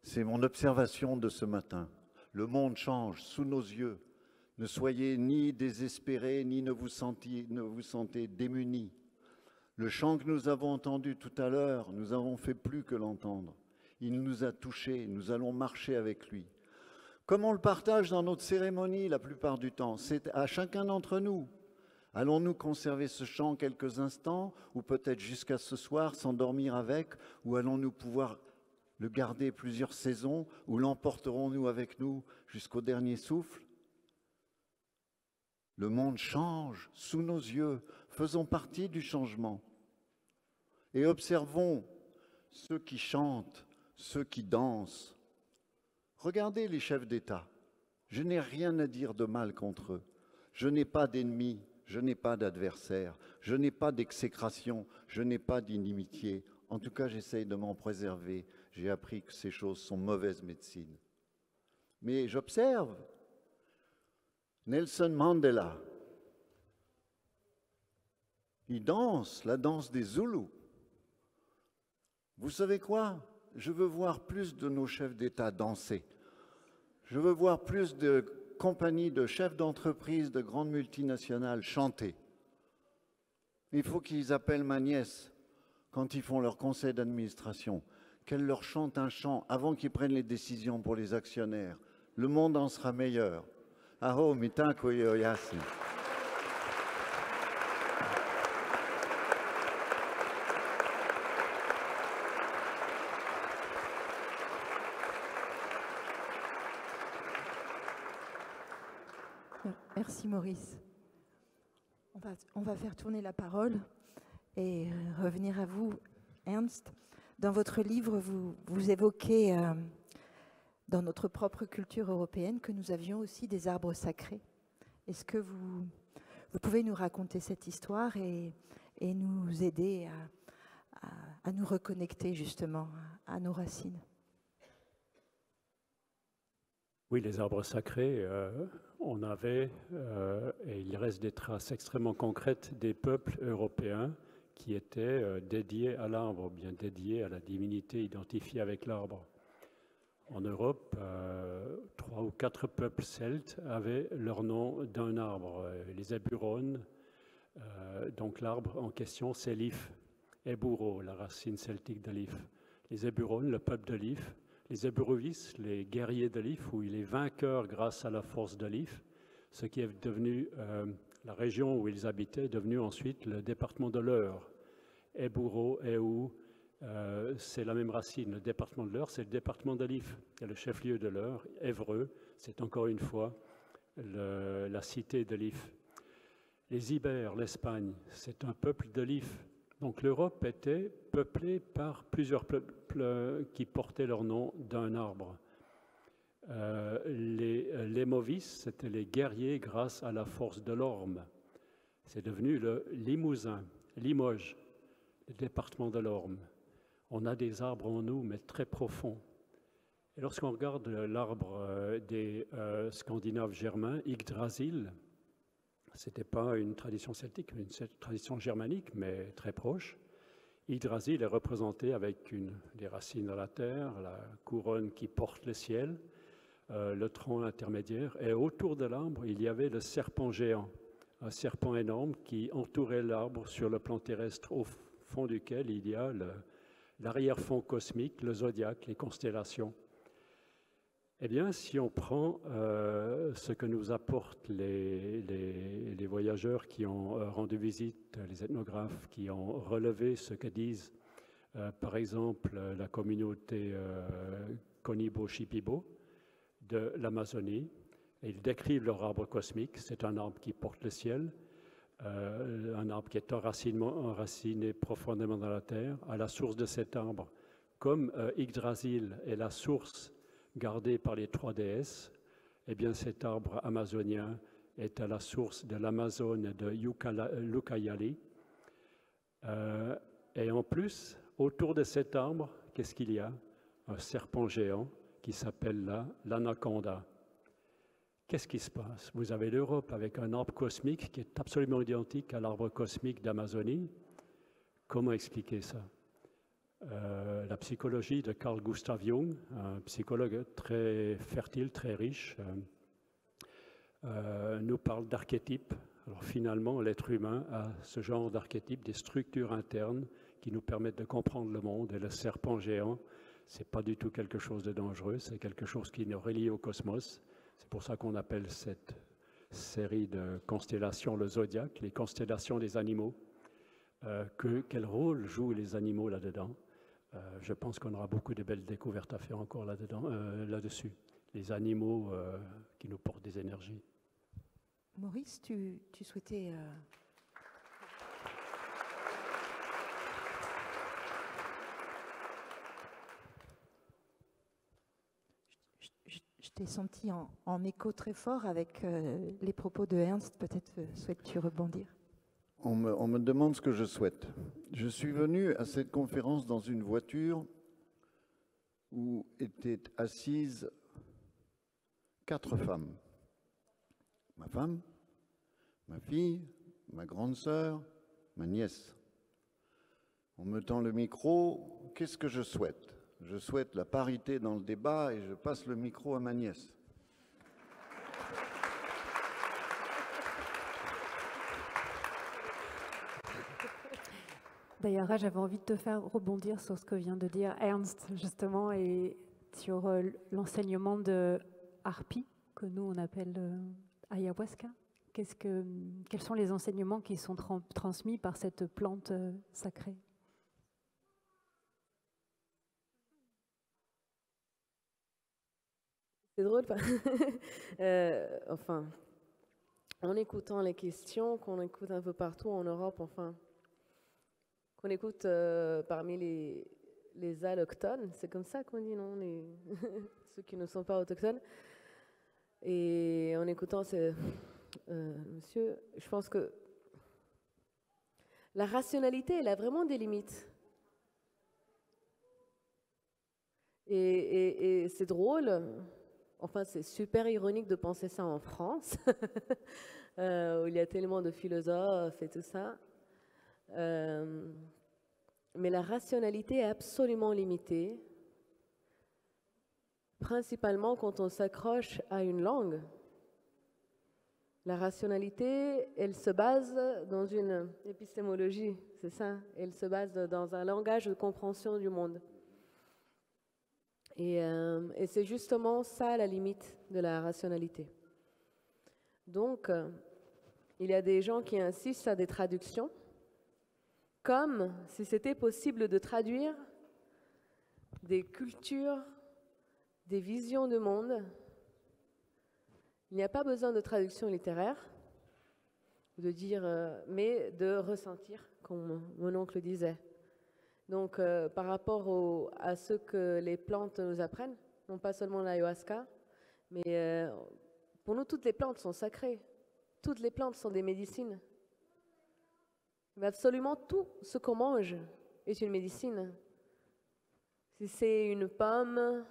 c'est mon observation de ce matin. Le monde change sous nos yeux. Ne soyez ni désespérés, ni ne vous sentez démunis. Le chant que nous avons entendu tout à l'heure, nous avons fait plus que l'entendre. Il nous a touchés, nous allons marcher avec lui. Comme on le partage dans notre cérémonie la plupart du temps, c'est à chacun d'entre nous. Allons-nous conserver ce chant quelques instants, ou peut-être jusqu'à ce soir, s'endormir avec, ou allons-nous pouvoir le garder plusieurs saisons, ou l'emporterons-nous avec nous jusqu'au dernier souffle? Le monde change sous nos yeux, faisons partie du changement. Et observons ceux qui chantent, ceux qui dansent. Regardez les chefs d'État. Je n'ai rien à dire de mal contre eux. Je n'ai pas d'ennemis, je n'ai pas d'adversaires, je n'ai pas d'exécration, je n'ai pas d'inimitié. En tout cas, j'essaye de m'en préserver. J'ai appris que ces choses sont mauvaise médecine. Mais j'observe Nelson Mandela. Il danse la danse des Zoulous. Vous savez quoi? Je veux voir plus de nos chefs d'État danser. Je veux voir plus de compagnies de chefs d'entreprise, de grandes multinationales chanter. Il faut qu'ils appellent ma nièce quand ils font leur conseil d'administration, qu'elle leur chante un chant avant qu'ils prennent les décisions pour les actionnaires. Le monde en sera meilleur. Aho, mitanko yoyasi. Merci Maurice. On va faire tourner la parole et revenir à vous, Ernst. Dans votre livre, vous évoquez, dans notre propre culture européenne, que nous avions aussi des arbres sacrés. Est-ce que vous pouvez nous raconter cette histoire et nous aider à nous reconnecter justement à nos racines? Oui, les arbres sacrés, on avait, et il reste des traces extrêmement concrètes des peuples européens qui étaient dédiés à l'arbre, bien dédiés à la divinité identifiée avec l'arbre. En Europe, 3 ou 4 peuples celtes avaient leur nom d'un arbre. Les Eburones, donc l'arbre en question, c'est l'if. Eburo, la racine celtique de l'if. Les Eburones, le peuple de l'if. Les Eburovis, les guerriers de l'If, ou les vainqueurs grâce à la force de l'If, ce qui est devenu la région où ils habitaient, est devenu ensuite le département de l'Eure. Eburo, Eou, c'est la même racine. Le département de l'Eure, c'est le département de l'If. Et le chef-lieu de l'Eure, Évreux, c'est encore une fois la cité de l'If. Les Ibères, l'Espagne, c'est un peuple de l'If. Donc l'Europe était peuplée par plusieurs peuples qui portaient leur nom d'un arbre. Les Movis, c'était les guerriers grâce à la force de l'orme. C'est devenu le Limousin, Limoges, le département de l'Orme. On a des arbres en nous, mais très profonds. Et lorsqu'on regarde l'arbre des Scandinaves germains, Yggdrasil, ce n'était pas une tradition celtique, mais une tradition germanique, mais très proche. Yggdrasil est représenté avec des racines à la terre, la couronne qui porte le ciel, le tronc intermédiaire, et autour de l'arbre, il y avait le serpent géant, un serpent énorme qui entourait l'arbre sur le plan terrestre, au fond duquel il y a l'arrière-fond cosmique, le zodiaque, les constellations. Eh bien, si on prend ce que nous apportent les voyageurs qui ont rendu visite, les ethnographes qui ont relevé ce que disent, par exemple, la communauté Konibo-Shipibo de l'Amazonie, ils décrivent leur arbre cosmique. C'est un arbre qui porte le ciel, un arbre qui est enraciné profondément dans la terre. À la source de cet arbre, comme Yggdrasil est la source gardé par les 3 déesses, eh bien cet arbre amazonien est à la source de l'Amazone de Ucayali. Et en plus, autour de cet arbre, qu'est-ce qu'il y a? Un serpent géant qui s'appelle l'anaconda. Qu'est-ce qui se passe? Vous avez l'Europe avec un arbre cosmique qui est absolument identique à l'arbre cosmique d'Amazonie. Comment expliquer ça? La psychologie de Carl Gustav Jung, un psychologue très fertile, très riche, nous parle d'archétypes. Alors finalement, l'être humain a ce genre d'archétypes, des structures internes qui nous permettent de comprendre le monde. Et le serpent géant, ce n'est pas du tout quelque chose de dangereux, c'est quelque chose qui nous relie au cosmos. C'est pour ça qu'on appelle cette série de constellations le zodiaque, les constellations des animaux. Quel rôle jouent les animaux là-dedans? Je pense qu'on aura beaucoup de belles découvertes à faire encore là-dessus. Les animaux qui nous portent des énergies. Maurice, tu souhaitais... Je t'ai senti en écho très fort avec les propos de Ernst. Peut-être souhaites-tu rebondir? On me demande ce que je souhaite. Je suis venu à cette conférence dans une voiture où étaient assises 4 femmes. Ma femme, ma fille, ma grande sœur, ma nièce. On me tend le micro, qu'est-ce que je souhaite? Je souhaite la parité dans le débat et je passe le micro à ma nièce. D'ailleurs, j'avais envie de te faire rebondir sur ce que vient de dire Ernst, justement, et sur l'enseignement de Harpi, que nous on appelle ayahuasca. Quels sont les enseignements qui sont transmis par cette plante sacrée? C'est drôle, enfin, en écoutant les questions qu'on écoute un peu partout en Europe, enfin, qu'on écoute parmi les allochtones, c'est comme ça qu'on dit, non, ceux qui ne sont pas autochtones. Et en écoutant monsieur, je pense que la rationalité, elle a vraiment des limites. Et c'est drôle, enfin c'est super ironique de penser ça en France, où il y a tellement de philosophes et tout ça. Mais la rationalité est absolument limitée, principalement quand on s'accroche à une langue. La rationalité, elle se base dans une épistémologie, c'est ça, elle se base dans un langage de compréhension du monde. Et c'est justement ça la limite de la rationalité. Donc, il y a des gens qui insistent à des traductions, comme si c'était possible de traduire des cultures, des visions du monde. Il n'y a pas besoin de traduction littéraire, de dire, mais de ressentir, comme mon oncle disait. Donc, par rapport à ce que les plantes nous apprennent, non pas seulement l'ayahuasca, mais pour nous, toutes les plantes sont sacrées. Toutes les plantes sont des médecines. Mais absolument tout ce qu'on mange est une médecine. Si c'est une pomme,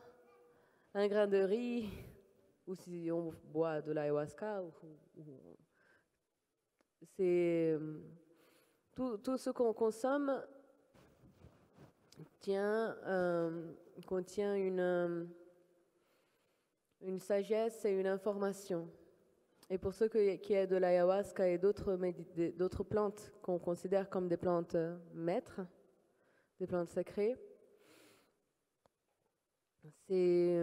un grain de riz, ou si on boit de l'ayahuasca, c'est tout ce qu'on consomme contient une sagesse et une information. Et pour ceux qui est de l'ayahuasca et d'autres plantes qu'on considère comme des plantes maîtres, des plantes sacrées, c'est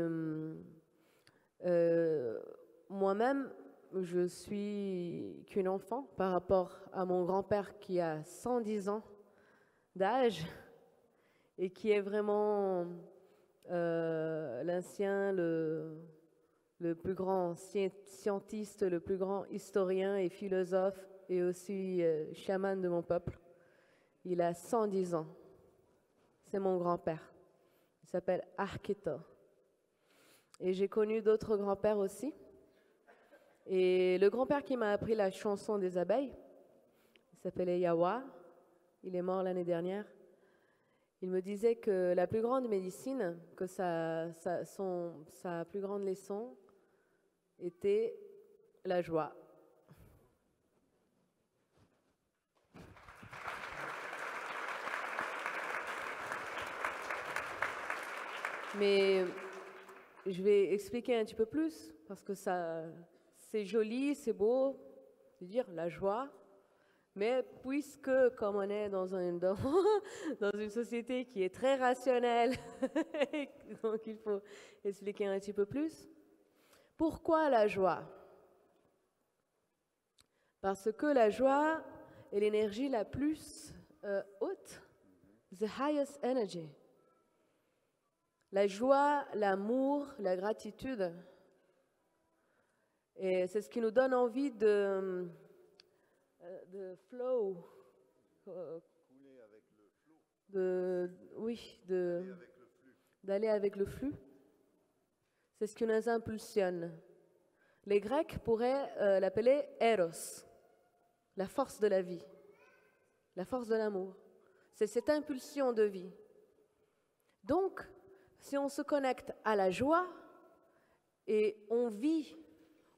moi-même, je suis qu'une enfant par rapport à mon grand-père qui a 110 ans d'âge et qui est vraiment l'ancien, le plus grand scientiste, le plus grand historien et philosophe et aussi chaman de mon peuple. Il a 110 ans. C'est mon grand-père. Il s'appelle Arketo. Et j'ai connu d'autres grands-pères aussi. Et le grand-père qui m'a appris la chanson des abeilles, il s'appelait Yawa. Il est mort l'année dernière. Il me disait que la plus grande médecine, que sa plus grande leçon était la joie. Mais je vais expliquer un petit peu plus, parce que c'est joli, c'est beau de dire la joie. Mais puisque, comme on est dans une société qui est très rationnelle, donc il faut expliquer un petit peu plus. Pourquoi la joie? Parce que la joie est l'énergie la plus haute, the highest energy. La joie, l'amour, la gratitude Et c'est ce qui nous donne envie de flow, d'aller avec le flux. C'est ce qui nous impulsionne. Les Grecs pourraient l'appeler Eros, la force de la vie, la force de l'amour. C'est cette impulsion de vie. Donc, si on se connecte à la joie et on vit,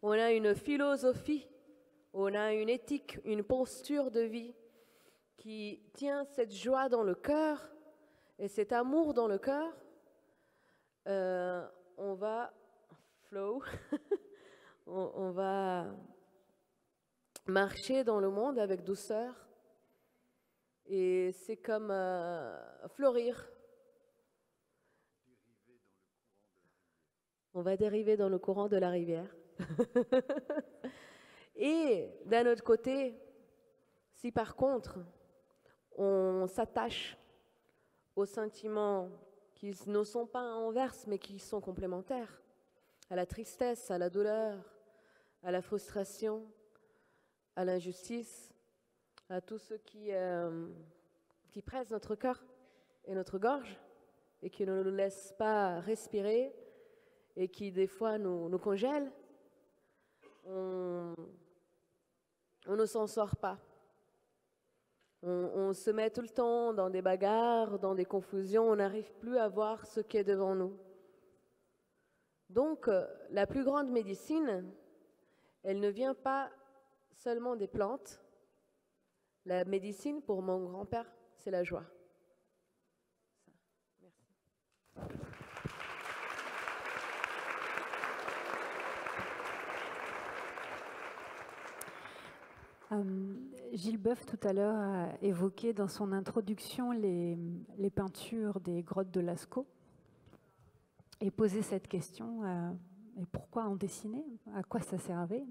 on a une philosophie, on a une éthique, une posture de vie qui tient cette joie dans le cœur et cet amour dans le cœur, on va flow, on va marcher dans le monde avec douceur et c'est comme fleurir. On va dériver dans le courant de la rivière. Et d'un autre côté, si par contre on s'attache aux sentiments qui ne sont pas inverses mais qui sont complémentaires, à la tristesse, à la douleur, à la frustration, à l'injustice, à tout ce qui presse notre cœur et notre gorge et qui ne nous laisse pas respirer et qui des fois nous congèle, on ne s'en sort pas. On se met tout le temps dans des bagarres, dans des confusions, on n'arrive plus à voir ce qui est devant nous. Donc, la plus grande médecine, elle ne vient pas seulement des plantes. La médecine, pour mon grand-père, c'est la joie. Merci. Gilles Boeuf, tout à l'heure, a évoqué dans son introduction les peintures des grottes de Lascaux et posé cette question, et pourquoi en dessiner? À quoi ça servait?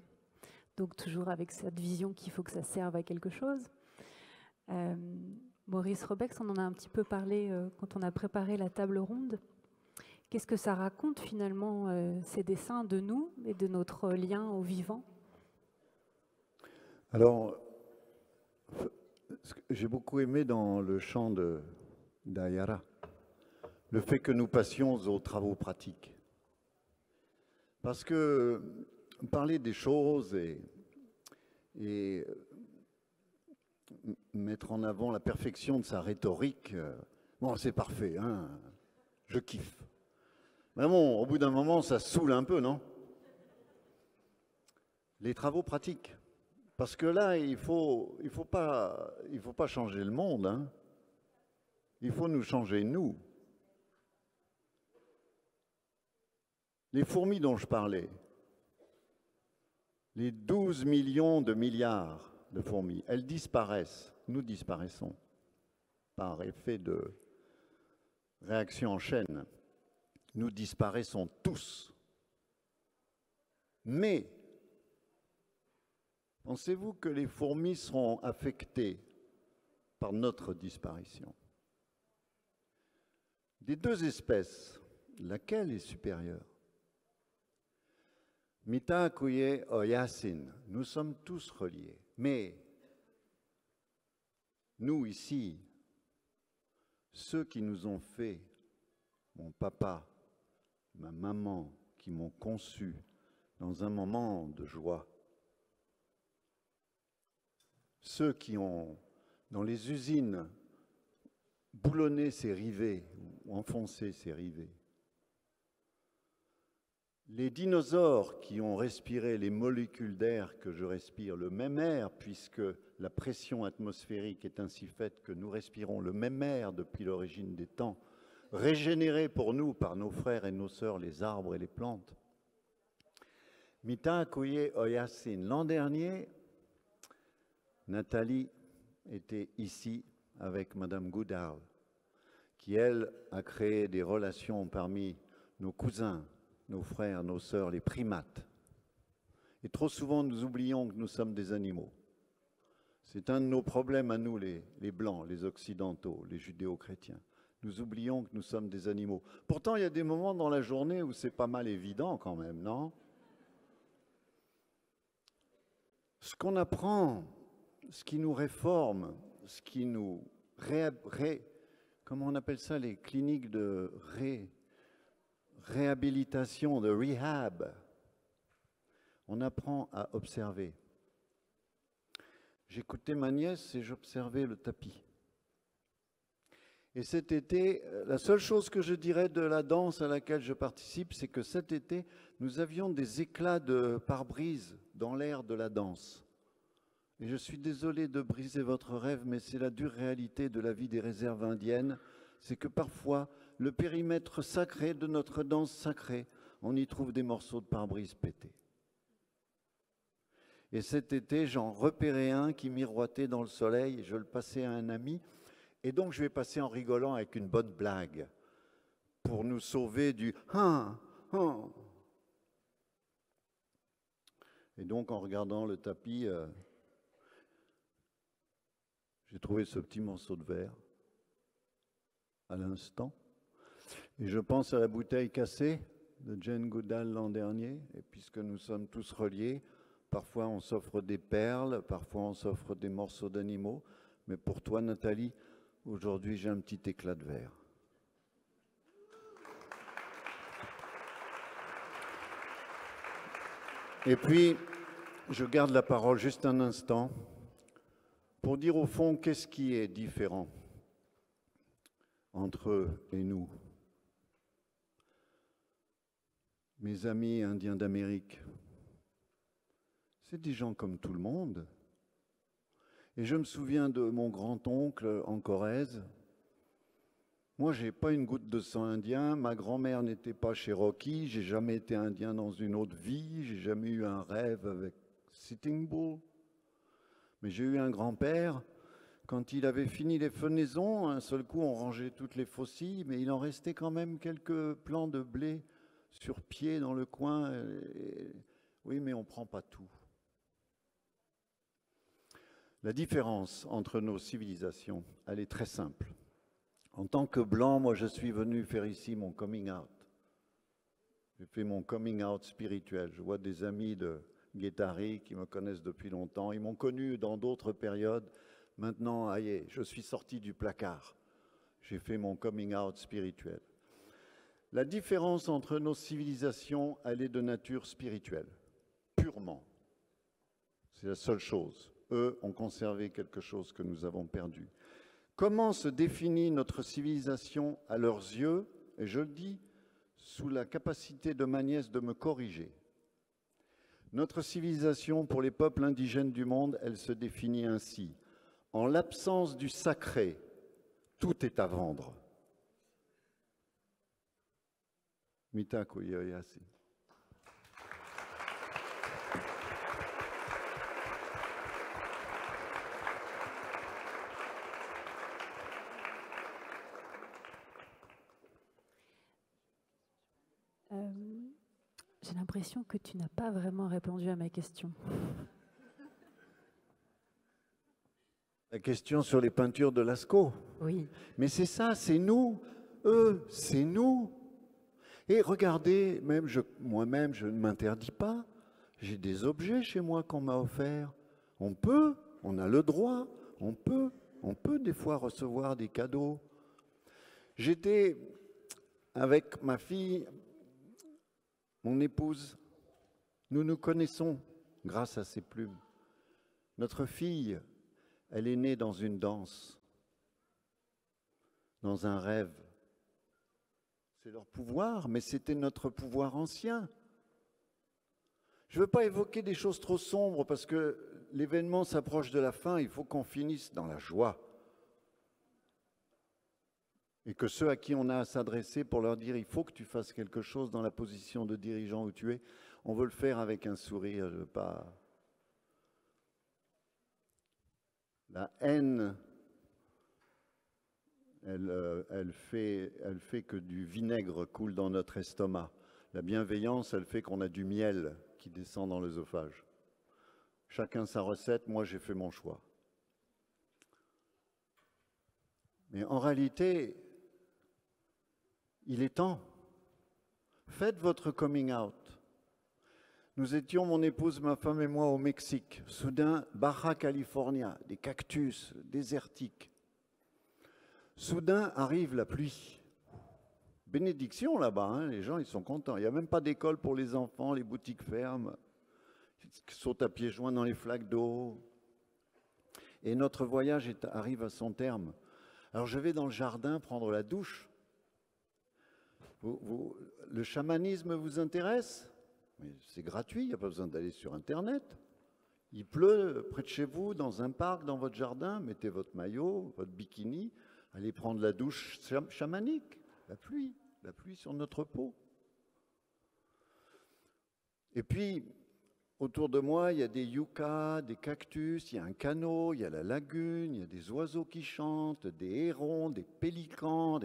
Donc toujours avec cette vision qu'il faut que ça serve à quelque chose. Maurice Rebex, on en a un petit peu parlé quand on a préparé la table ronde. Qu'est-ce que ça raconte finalement, ces dessins de nous et de notre lien au vivant? Alors, j'ai beaucoup aimé dans le chant d'Ayara, le fait que nous passions aux travaux pratiques. Parce que parler des choses et mettre en avant la perfection de sa rhétorique, bon, c'est parfait, hein, je kiffe. Mais bon, au bout d'un moment, ça saoule un peu, non? Les travaux pratiques. Parce que là, il faut pas changer le monde, hein. Il faut nous changer nous. Les fourmis dont je parlais, les 12 millions de milliards de fourmis, elles disparaissent, nous disparaissons par effet de réaction en chaîne. Nous disparaissons tous. Mais pensez-vous que les fourmis seront affectées par notre disparition? Des deux espèces, laquelle est supérieure? Mita kuye oyasin, nous sommes tous reliés. Mais nous ici, ceux qui nous ont fait, mon papa, ma maman, qui m'ont conçu dans un moment de joie, ceux qui ont, dans les usines, boulonné ces rivets, ou enfoncé ces rivets, les dinosaures qui ont respiré les molécules d'air que je respire, le même air, puisque la pression atmosphérique est ainsi faite que nous respirons le même air depuis l'origine des temps, régénéré pour nous par nos frères et nos sœurs, les arbres et les plantes. Mita kuye oyasin. L'an dernier, Nathalie était ici avec Madame Goudard, qui, elle, a créé des relations parmi nos cousins, nos frères, nos sœurs, les primates. Et trop souvent, nous oublions que nous sommes des animaux. C'est un de nos problèmes à nous, les Blancs, les Occidentaux, les Judéo-chrétiens. Nous oublions que nous sommes des animaux. Pourtant, il y a des moments dans la journée où c'est pas mal évident quand même, non? Ce qu'on apprend, ce qui nous réforme, ce qui nous comment on appelle ça, les cliniques de réhabilitation, de rehab, on apprend à observer. J'écoutais ma nièce et j'observais le tapis. Et cet été, la seule chose que je dirais de la danse à laquelle je participe, c'est que cet été, nous avions des éclats de pare-brise dans l'air de la danse. Et je suis désolé de briser votre rêve, mais c'est la dure réalité de la vie des réserves indiennes. C'est que parfois, le périmètre sacré de notre danse sacrée, on y trouve des morceaux de pare-brise pétés. Et cet été, j'en repérais un qui miroitait dans le soleil, je le passais à un ami. Et donc, je vais passer en rigolant avec une bonne blague pour nous sauver du « hein, hein ». Et donc, en regardant le tapis, j'ai trouvé ce petit morceau de verre à l'instant. Et je pense à la bouteille cassée de Jane Goodall l'an dernier. Et puisque nous sommes tous reliés, parfois on s'offre des perles, parfois on s'offre des morceaux d'animaux. Mais pour toi, Nathalie, aujourd'hui, j'ai un petit éclat de verre. Et puis, je garde la parole juste un instant pour dire au fond qu'est-ce qui est différent entre eux et nous. Mes amis indiens d'Amérique, c'est des gens comme tout le monde. Et je me souviens de mon grand-oncle en Corrèze. Moi, je n'ai pas une goutte de sang indien. Ma grand-mère n'était pas cherokee. J'ai jamais été indien dans une autre vie. J'ai jamais eu un rêve avec Sitting Bull. Mais j'ai eu un grand-père. Quand il avait fini les fenaisons, un seul coup, on rangeait toutes les faucilles, mais il en restait quand même quelques plants de blé sur pied dans le coin. Oui, mais on ne prend pas tout. La différence entre nos civilisations, elle est très simple. En tant que blanc, moi, je suis venu faire ici mon coming out. J'ai fait mon coming out spirituel. Je vois des amis de Guétari qui me connaissent depuis longtemps. Ils m'ont connu dans d'autres périodes. Maintenant, aïe, je suis sorti du placard. J'ai fait mon coming out spirituel. La différence entre nos civilisations, elle est de nature spirituelle, purement. C'est la seule chose. Eux ont conservé quelque chose que nous avons perdu. Comment se définit notre civilisation à leurs yeux? Et je le dis sous la capacité de ma nièce de me corriger. Notre civilisation, pour les peuples indigènes du monde, elle se définit ainsi. En l'absence du sacré, tout est à vendre. Mitako yoyasi. J'ai l'impression que tu n'as pas vraiment répondu à ma question. La question sur les peintures de Lascaux. Oui. Mais c'est ça, c'est nous. Eux, c'est nous. Et regardez, moi-même, je ne m'interdis pas. J'ai des objets chez moi qu'on m'a offerts. On a le droit, on peut des fois recevoir des cadeaux. J'étais avec ma fille, mon épouse, nous nous connaissons grâce à ces plumes. Notre fille, elle est née dans une danse, dans un rêve. C'est leur pouvoir, mais c'était notre pouvoir ancien. Je ne veux pas évoquer des choses trop sombres parce que l'événement s'approche de la fin, il faut qu'on finisse dans la joie. Et que ceux à qui on a à s'adresser pour leur dire « il faut que tu fasses quelque chose dans la position de dirigeant où tu es », on veut le faire avec un sourire, je ne veux pas... La haine, elle fait que du vinaigre coule dans notre estomac. La bienveillance, elle fait qu'on a du miel qui descend dans l'œsophage. Chacun sa recette, moi j'ai fait mon choix. Mais en réalité, il est temps. Faites votre coming out. Nous étions, mon épouse, ma femme et moi, au Mexique. Soudain, Baja California, des cactus désertiques. Soudain arrive la pluie. Bénédiction là-bas, hein, les gens ils sont contents. Il n'y a même pas d'école pour les enfants, les boutiques ferment, ils sautent à pieds joints dans les flaques d'eau. Et notre voyage arrive à son terme. Alors je vais dans le jardin prendre la douche. Le chamanisme vous intéresse? C'est gratuit, il n'y a pas besoin d'aller sur Internet. Il pleut près de chez vous, dans un parc, dans votre jardin, mettez votre maillot, votre bikini, allez prendre la douche chamanique, la pluie sur notre peau. Et puis, autour de moi, il y a des yuccas, des cactus, il y a un canot, il y a la lagune, il y a des oiseaux qui chantent, des hérons, des pélicans.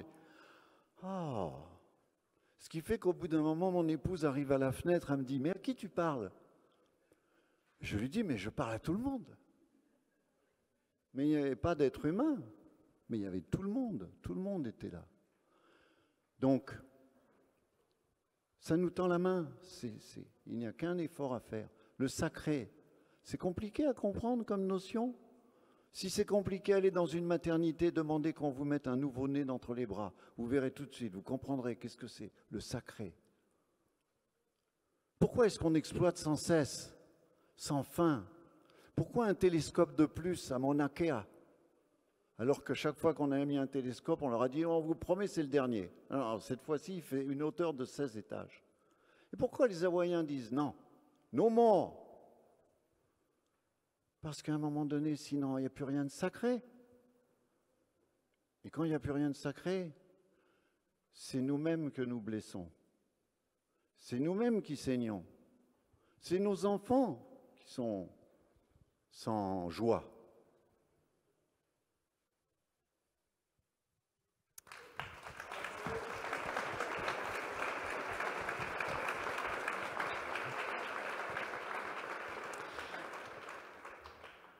Oh. Ce qui fait qu'au bout d'un moment, mon épouse arrive à la fenêtre, elle me dit « Mais à qui tu parles ?» Je lui dis « Mais je parle à tout le monde. » Mais il n'y avait pas d'être humain, mais il y avait tout le monde était là. Donc, ça nous tend la main, il n'y a qu'un effort à faire. Le sacré, c'est compliqué à comprendre comme notion. Si c'est compliqué, allez dans une maternité, demandez qu'on vous mette un nouveau-né d'entre les bras. Vous verrez tout de suite, vous comprendrez qu'est-ce que c'est, le sacré. Pourquoi est-ce qu'on exploite sans cesse, sans fin? Pourquoi un télescope de plus à Mauna Kea? Alors que chaque fois qu'on a mis un télescope, on leur a dit « On vous promet, c'est le dernier ». Alors cette fois-ci, il fait une hauteur de 16 étages. Et pourquoi les Hawaïens disent « Non, no more » ? Parce qu'à un moment donné, sinon, il n'y a plus rien de sacré. Et quand il n'y a plus rien de sacré, c'est nous-mêmes que nous blessons. C'est nous-mêmes qui saignons. C'est nos enfants qui sont sans joie.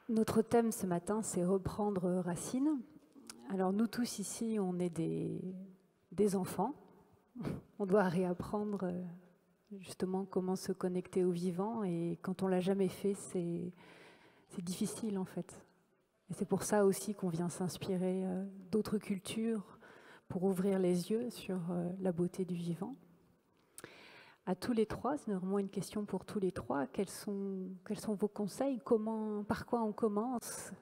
Notre thème ce matin, c'est reprendre racine. Alors nous tous ici, on est des enfants. On doit réapprendre justement comment se connecter au vivant. Et quand on ne l'a jamais fait, c'est difficile en fait. Et c'est pour ça aussi qu'on vient s'inspirer d'autres cultures pour ouvrir les yeux sur la beauté du vivant. À tous les trois, c'est vraiment une question pour tous les trois. Quels sont vos conseils? Par quoi on commence?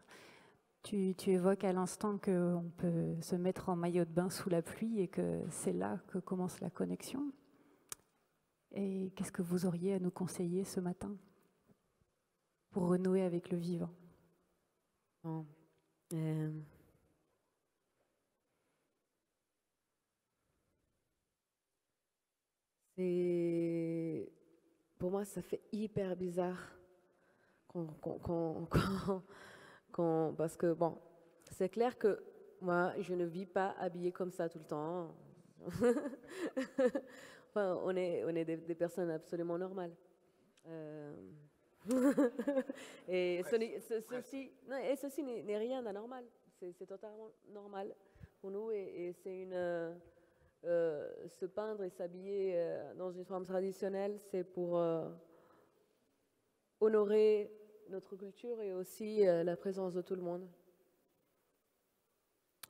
Tu évoques à l'instant qu'on peut se mettre en maillot de bain sous la pluie et que c'est là que commence la connexion. Et qu'est-ce que vous auriez à nous conseiller ce matin pour renouer avec le vivant? Bon, pour moi, ça fait hyper bizarre parce que, bon, c'est clair que moi, je ne vis pas habillée comme ça tout le temps. Enfin, on est des personnes absolument normales. Et ceci n'est rien d'anormal. C'est totalement normal pour nous et c'est se peindre et s'habiller dans une forme traditionnelle, c'est pour honorer notre culture et aussi la présence de tout le monde.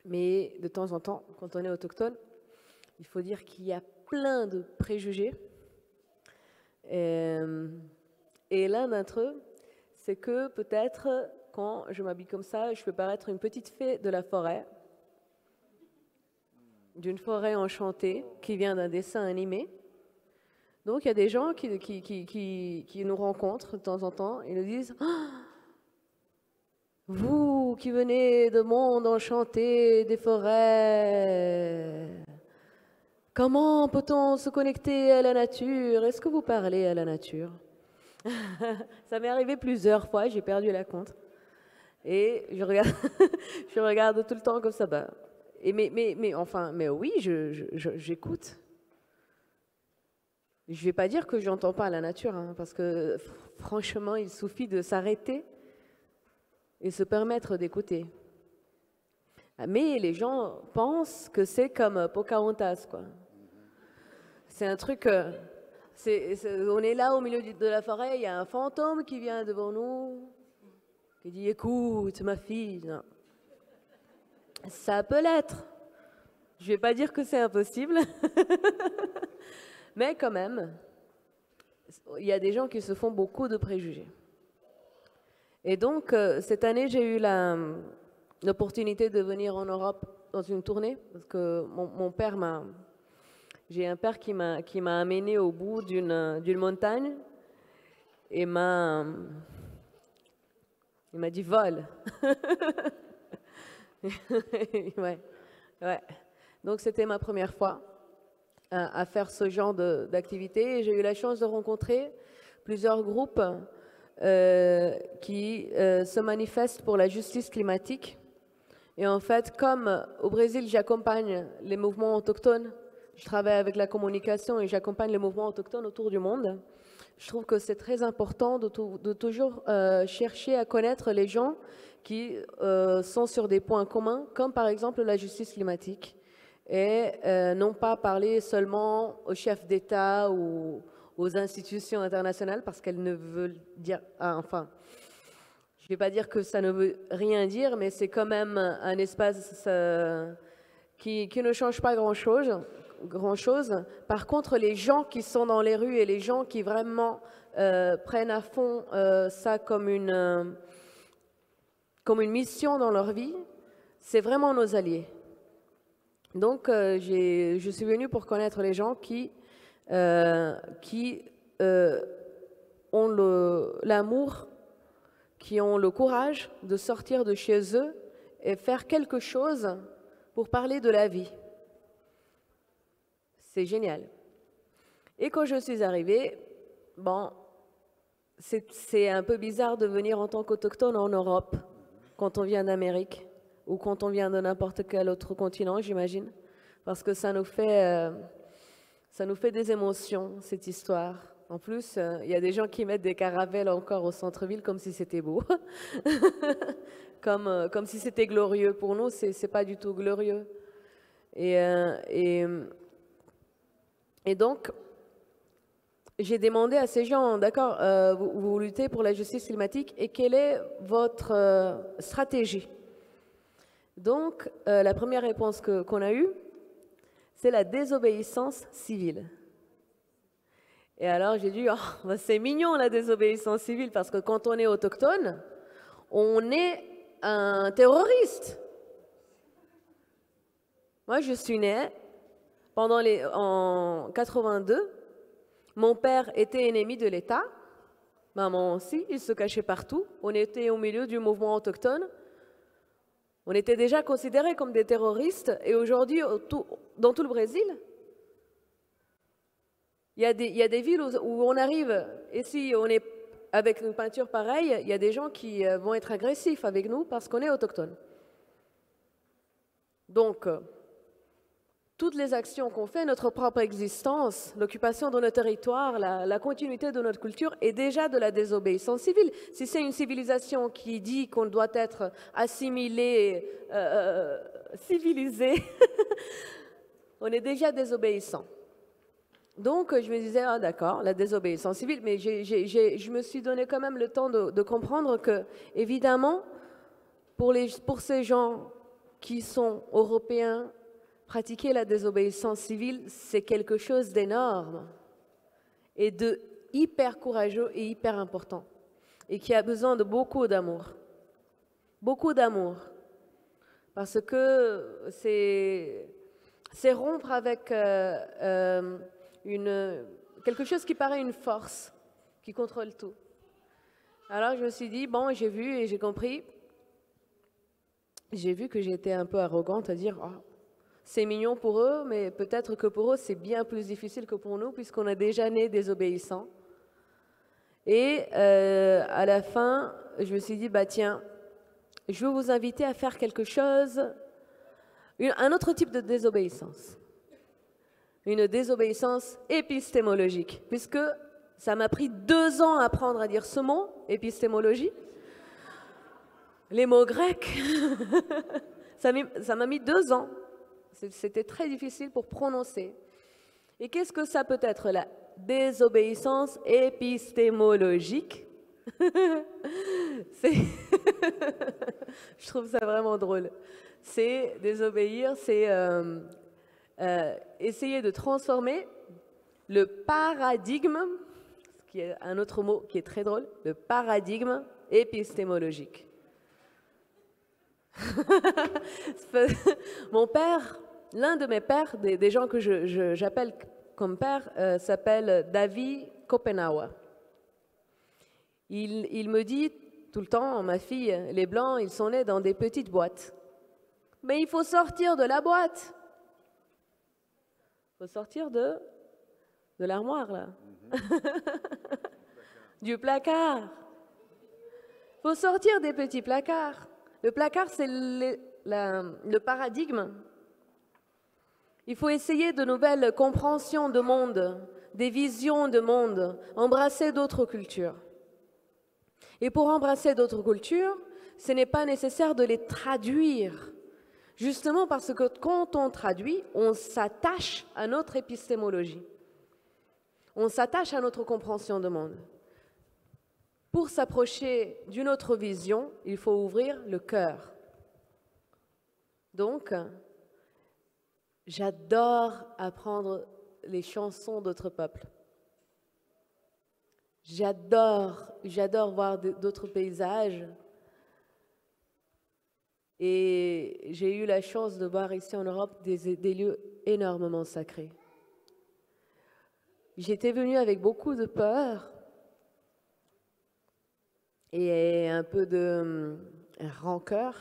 Mais de temps en temps, quand on est autochtone, il faut dire qu'il y a plein de préjugés. Et l'un d'entre eux, c'est que peut-être quand je m'habille comme ça, je peux paraître une petite fée de la forêt, d'une forêt enchantée qui vient d'un dessin animé. Donc il y a des gens qui nous rencontrent de temps en temps et nous disent oh, « Vous qui venez de monde enchanté des forêts, comment peut-on se connecter à la nature? Est-ce que vous parlez à la nature ?» Ça m'est arrivé plusieurs fois, j'ai perdu la compte. Et je regarde tout le temps comme ça. Mais oui, j'écoute. Je ne vais pas dire que je n'entends pas la nature, hein, parce que franchement, il suffit de s'arrêter et se permettre d'écouter. Mais les gens pensent que c'est comme Pocahontas, quoi. C'est un truc On est là au milieu de la forêt, il y a un fantôme qui vient devant nous, qui dit « Écoute, ma fille ». Non. Ça peut l'être. Je ne vais pas dire que c'est impossible, mais quand même, il y a des gens qui se font beaucoup de préjugés. Et donc, cette année, j'ai eu l'opportunité de venir en Europe dans une tournée, parce que mon père j'ai un père qui m'a amené au bout d'une montagne et il m'a dit « Vole ». Ouais. Donc, c'était ma première fois à faire ce genre d'activité. Et j'ai eu la chance de rencontrer plusieurs groupes qui se manifestent pour la justice climatique. Et en fait, comme au Brésil, j'accompagne les mouvements autochtones, je travaille avec la communication et j'accompagne les mouvements autochtones autour du monde, je trouve que c'est très important de toujours chercher à connaître les gens qui sont sur des points communs, comme par exemple la justice climatique, et non pas parler seulement aux chefs d'État ou aux institutions internationales, parce qu'elles ne veulent dire... enfin, je ne vais pas dire que ça ne veut rien dire, mais c'est quand même un espace qui ne change pas grand-chose. Par contre, les gens qui sont dans les rues et les gens qui vraiment prennent à fond ça comme une mission dans leur vie, c'est vraiment nos alliés. Donc, je suis venue pour connaître les gens qui ont l'amour, qui ont le courage de sortir de chez eux et faire quelque chose pour parler de la vie. C'est génial. Et quand je suis arrivée, bon, c'est un peu bizarre de venir en tant qu'autochtone en Europe, quand on vient d'Amérique, ou quand on vient de n'importe quel autre continent, j'imagine, parce que ça nous fait des émotions, cette histoire. En plus, il y a des gens qui mettent des caravelles encore au centre-ville comme si c'était beau, comme si c'était glorieux. Pour nous, c'est pas du tout glorieux. Et donc, j'ai demandé à ces gens, d'accord, vous luttez pour la justice climatique, et quelle est votre stratégie? Donc, la première réponse qu'on a eue, c'est la désobéissance civile. Et alors, j'ai dit, oh, c'est mignon la désobéissance civile, parce que quand on est autochtone, on est un terroriste. Moi, je suis née en 82. Mon père était ennemi de l'État. Maman aussi, il se cachait partout. On était au milieu du mouvement autochtone. On était déjà considérés comme des terroristes. Et aujourd'hui, dans tout le Brésil, il y a des villes où on arrive, et si on est avec une peinture pareille, il y a des gens qui vont être agressifs avec nous parce qu'on est autochtone. Donc, toutes les actions qu'on fait, notre propre existence, l'occupation de nos territoires, la continuité de notre culture est déjà de la désobéissance civile. Si c'est une civilisation qui dit qu'on doit être assimilé, civilisé, on est déjà désobéissant. Donc, je me disais, ah d'accord, la désobéissance civile, mais je me suis donné quand même le temps de comprendre que, évidemment, pour ces gens qui sont européens, pratiquer la désobéissance civile, c'est quelque chose d'énorme et de hyper courageux et hyper important, et qui a besoin de beaucoup d'amour. Beaucoup d'amour. Parce que c'est rompre avec... quelque chose qui paraît une force, qui contrôle tout. Alors je me suis dit, bon, j'ai vu et j'ai compris. J'ai vu que j'étais un peu arrogante à dire, oh, c'est mignon pour eux, mais peut-être que pour eux, c'est bien plus difficile que pour nous, puisqu'on est déjà nés désobéissants. Et à la fin, je me suis dit, bah tiens, je veux vous inviter à faire quelque chose, un autre type de désobéissance. Une désobéissance épistémologique, puisque ça m'a pris 2 ans à apprendre à dire ce mot, épistémologie. Les mots grecs, ça m'a mis 2 ans. C'était très difficile pour prononcer. Et qu'est-ce que ça peut être, la désobéissance épistémologique. Je trouve ça vraiment drôle. C'est désobéir, c'est essayer de transformer le paradigme, qui est un autre mot qui est très drôle, le paradigme épistémologique. Mon père, l'un de mes pères, des gens que j'appelle comme père, s'appelle David Kopenhauer. Il me dit tout le temps, ma fille, les Blancs, ils sont nés dans des petites boîtes. Mais il faut sortir de la boîte. Il faut sortir de l'armoire, là. Du placard. Il faut sortir des petits placards. Le placard, c'est le paradigme. Il faut essayer de nouvelles compréhensions de monde, des visions de monde, embrasser d'autres cultures. Et pour embrasser d'autres cultures, ce n'est pas nécessaire de les traduire. Justement parce que quand on traduit, on s'attache à notre épistémologie. On s'attache à notre compréhension du monde. Pour s'approcher d'une autre vision, il faut ouvrir le cœur. Donc, j'adore apprendre les chansons d'autres peuples. J'adore voir d'autres paysages. Et j'ai eu la chance de voir ici en Europe des lieux énormément sacrés. J'étais venue avec beaucoup de peur et un peu de rancœur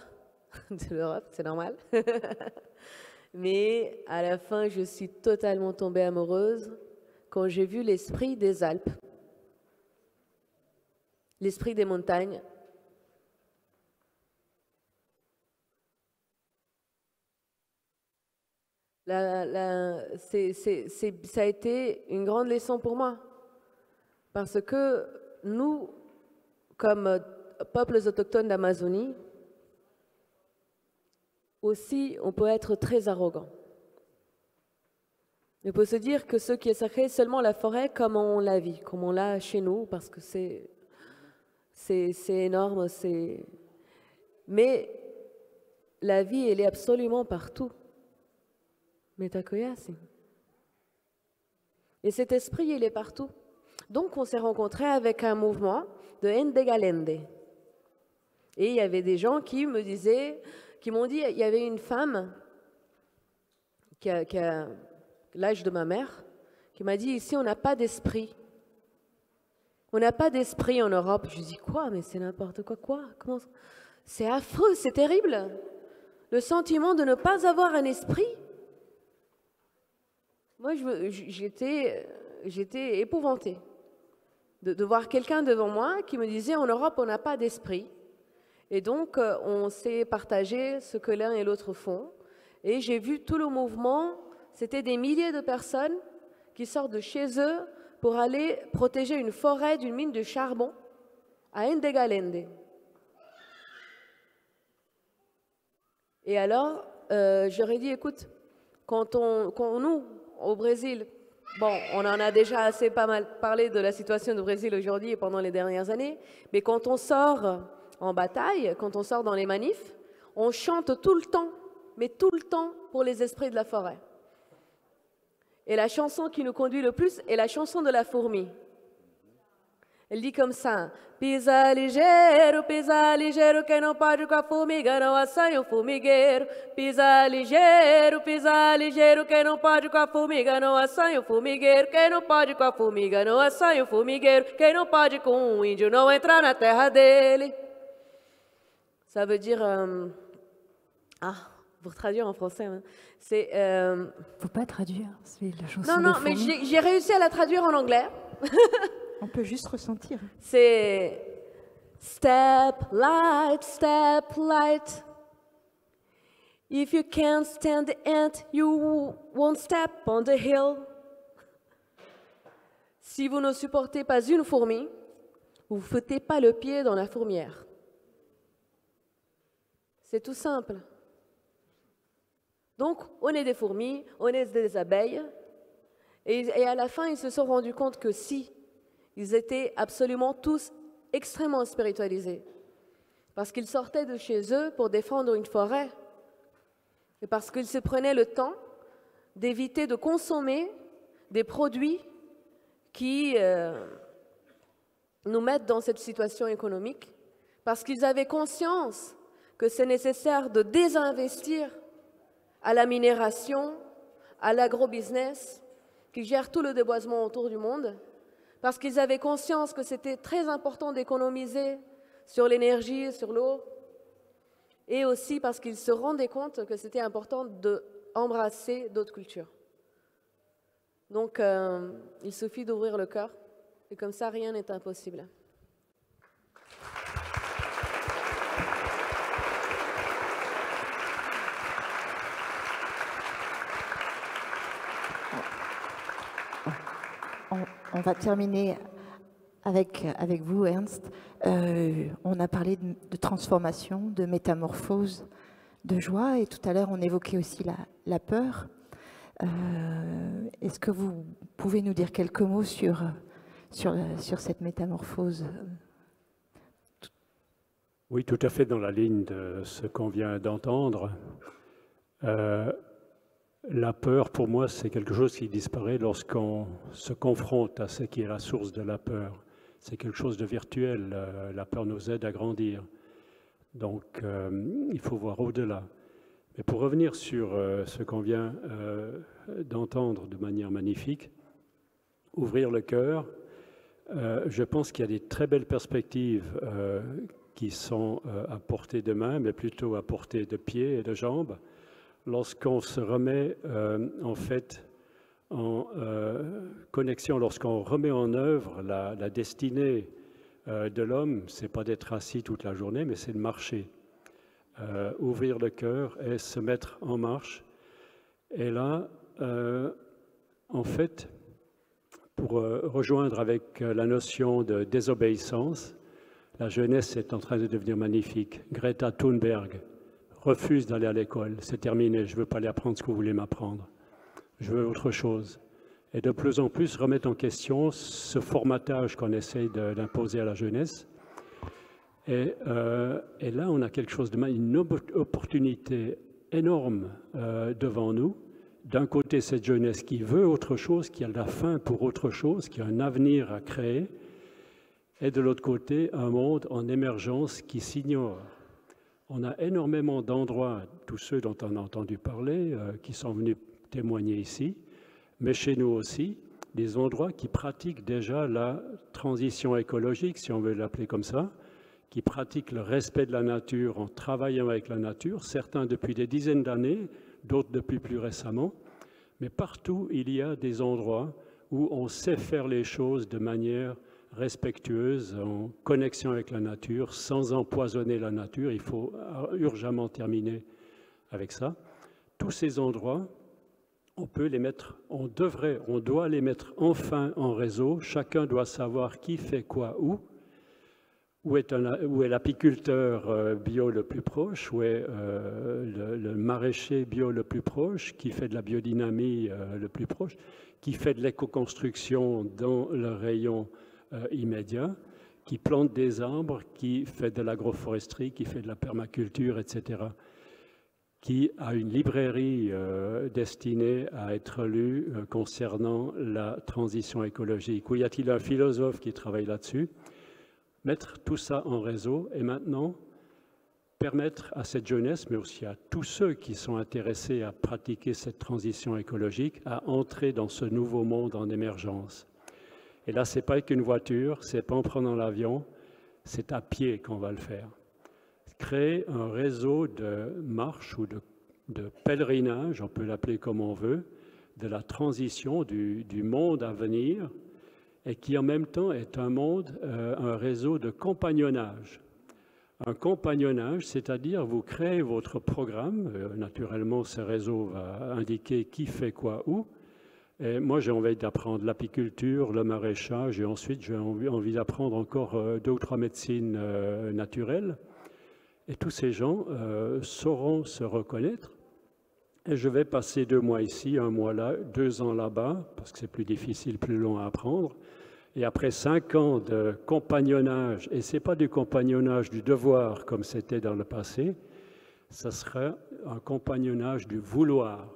de l'Europe, c'est normal. Mais à la fin, je suis totalement tombée amoureuse quand j'ai vu l'esprit des Alpes, l'esprit des montagnes. Ça a été une grande leçon pour moi. Parce que nous, comme peuples autochtones d'Amazonie, aussi, on peut être très arrogant. On peut se dire que ce qui est sacré, c'est seulement la forêt comme on la vit, comme on l'a chez nous, parce que c'est énorme. Mais la vie, elle est absolument partout. Et cet esprit, il est partout. Donc, on s'est rencontrés avec un mouvement de Ndegalende. Et il y avait des gens qui m'ont dit, il y avait une femme qui a l'âge de ma mère, qui m'a dit, ici, on n'a pas d'esprit. On n'a pas d'esprit en Europe. Je dis, quoi? Mais c'est n'importe quoi. C'est affreux, c'est terrible. Le sentiment de ne pas avoir un esprit. Moi, j'étais épouvantée de voir quelqu'un devant moi qui me disait, en Europe, on n'a pas d'esprit. Et donc, on s'est partagé ce que l'un et l'autre font. Et j'ai vu tout le mouvement, c'était des milliers de personnes qui sortent de chez eux pour aller protéger une forêt d'une mine de charbon à Ndegalende. Et alors, j'aurais dit, écoute, quand nous, au Brésil, bon, on en a déjà assez pas mal parlé de la situation du Brésil aujourd'hui et pendant les dernières années, mais quand on sort en bataille, quand on sort dans les manifs, on chante tout le temps, mais tout le temps pour les esprits de la forêt. Et la chanson qui nous conduit le plus est la chanson de la fourmi. Elle dit comme ça, pisa ligeiro, quem não pode com a formiga não assanha o formigueiro. Pisa ligeiro, quem não pode com a formiga não assanha o formigueiro. Quem não pode com a formiga não assanha o formigueiro. Quem não pode com um índio não entrar na terra dele. Ça veut dire... pour traduire en français, hein, c'est... Faut pas traduire, c'est la chanson Non, mais j'ai réussi à la traduire en anglais. On peut juste ressentir. C'est step light. If you can't stand the ant, you won't step on the hill. Si vous ne supportez pas une fourmi, vous ne foutez pas le pied dans la fourmière. C'est tout simple. Donc, on est des fourmis, on est des abeilles, Et à la fin, ils se sont rendus compte que si, ils étaient absolument tous extrêmement spiritualisés. Parce qu'ils sortaient de chez eux pour défendre une forêt. Et parce qu'ils se prenaient le temps d'éviter de consommer des produits qui nous mettent dans cette situation économique. Parce qu'ils avaient conscience que c'est nécessaire de désinvestir à la minération, à l'agro-business, qui gère tout le déboisement autour du monde, parce qu'ils avaient conscience que c'était très important d'économiser sur l'énergie, sur l'eau, et aussi parce qu'ils se rendaient compte que c'était important d'embrasser d'autres cultures. Donc, il suffit d'ouvrir le cœur, et comme ça, rien n'est impossible. On va terminer avec vous, Ernst. On a parlé de transformation, de métamorphose, de joie, et tout à l'heure, on évoquait aussi la peur. Est-ce que vous pouvez nous dire quelques mots sur cette métamorphose? Oui, tout à fait dans la ligne de ce qu'on vient d'entendre. La peur, pour moi, c'est quelque chose qui disparaît lorsqu'on se confronte à ce qui est la source de la peur. C'est quelque chose de virtuel. La peur nous aide à grandir. Donc, il faut voir au-delà. Mais pour revenir sur ce qu'on vient d'entendre de manière magnifique, ouvrir le cœur, je pense qu'il y a des très belles perspectives qui sont à portée de main, mais plutôt à portée de pied et de jambes. Lorsqu'on se remet en fait en connexion, lorsqu'on remet en œuvre la destinée de l'homme, c'est pas d'être assis toute la journée, mais c'est de marcher. Ouvrir le cœur et se mettre en marche. Et là, en fait, pour rejoindre avec la notion de désobéissance, la jeunesse est en train de devenir magnifique. Greta Thunberg refuse d'aller à l'école. C'est terminé, je ne veux pas aller apprendre ce que vous voulez m'apprendre. Je veux autre chose. Et de plus en plus remettre en question ce formatage qu'on essaye d'imposer à la jeunesse. Et là, on a quelque chose une opportunité énorme devant nous. D'un côté, cette jeunesse qui veut autre chose, qui a la faim pour autre chose, qui a un avenir à créer. Et de l'autre côté, un monde en émergence qui s'ignore. On a énormément d'endroits, tous ceux dont on a entendu parler, qui sont venus témoigner ici, mais chez nous aussi, des endroits qui pratiquent déjà la transition écologique, si on veut l'appeler comme ça, qui pratiquent le respect de la nature en travaillant avec la nature, certains depuis des dizaines d'années, d'autres depuis plus récemment, mais partout il y a des endroits où on sait faire les choses de manière respectueuse, en connexion avec la nature, sans empoisonner la nature. Il faut urgemment terminer avec ça. Tous ces endroits, on peut les mettre, on doit les mettre enfin en réseau. Chacun doit savoir qui fait quoi où est l'apiculteur bio le plus proche, où est le maraîcher bio le plus proche, qui fait de la biodynamie le plus proche, qui fait de l'éco-construction dans le rayon immédiat, qui plante des arbres, qui fait de l'agroforesterie, qui fait de la permaculture, etc., qui a une librairie destinée à être lue concernant la transition écologique. Ou y a-t-il un philosophe qui travaille là-dessus? Mettre tout ça en réseau et maintenant permettre à cette jeunesse, mais aussi à tous ceux qui sont intéressés à pratiquer cette transition écologique, à entrer dans ce nouveau monde en émergence. Et là, ce n'est pas avec une voiture, ce n'est pas en prenant l'avion, c'est à pied qu'on va le faire. Créer un réseau de marche ou de pèlerinage, on peut l'appeler comme on veut, de la transition du monde à venir, et qui en même temps est un réseau de compagnonnage. Un compagnonnage, c'est-à-dire vous créez votre programme, naturellement ce réseau va indiquer qui fait quoi où, et moi j'ai envie d'apprendre l'apiculture, le maraîchage, et ensuite j'ai envie d'apprendre encore 2 ou 3 médecines naturelles, et tous ces gens sauront se reconnaître Et je vais passer 2 mois ici, 1 mois là, 2 ans là-bas, parce que c'est plus difficile, plus long à apprendre. Et après 5 ans de compagnonnage, et ce n'est pas du compagnonnage du devoir comme c'était dans le passé, ça sera un compagnonnage du vouloir.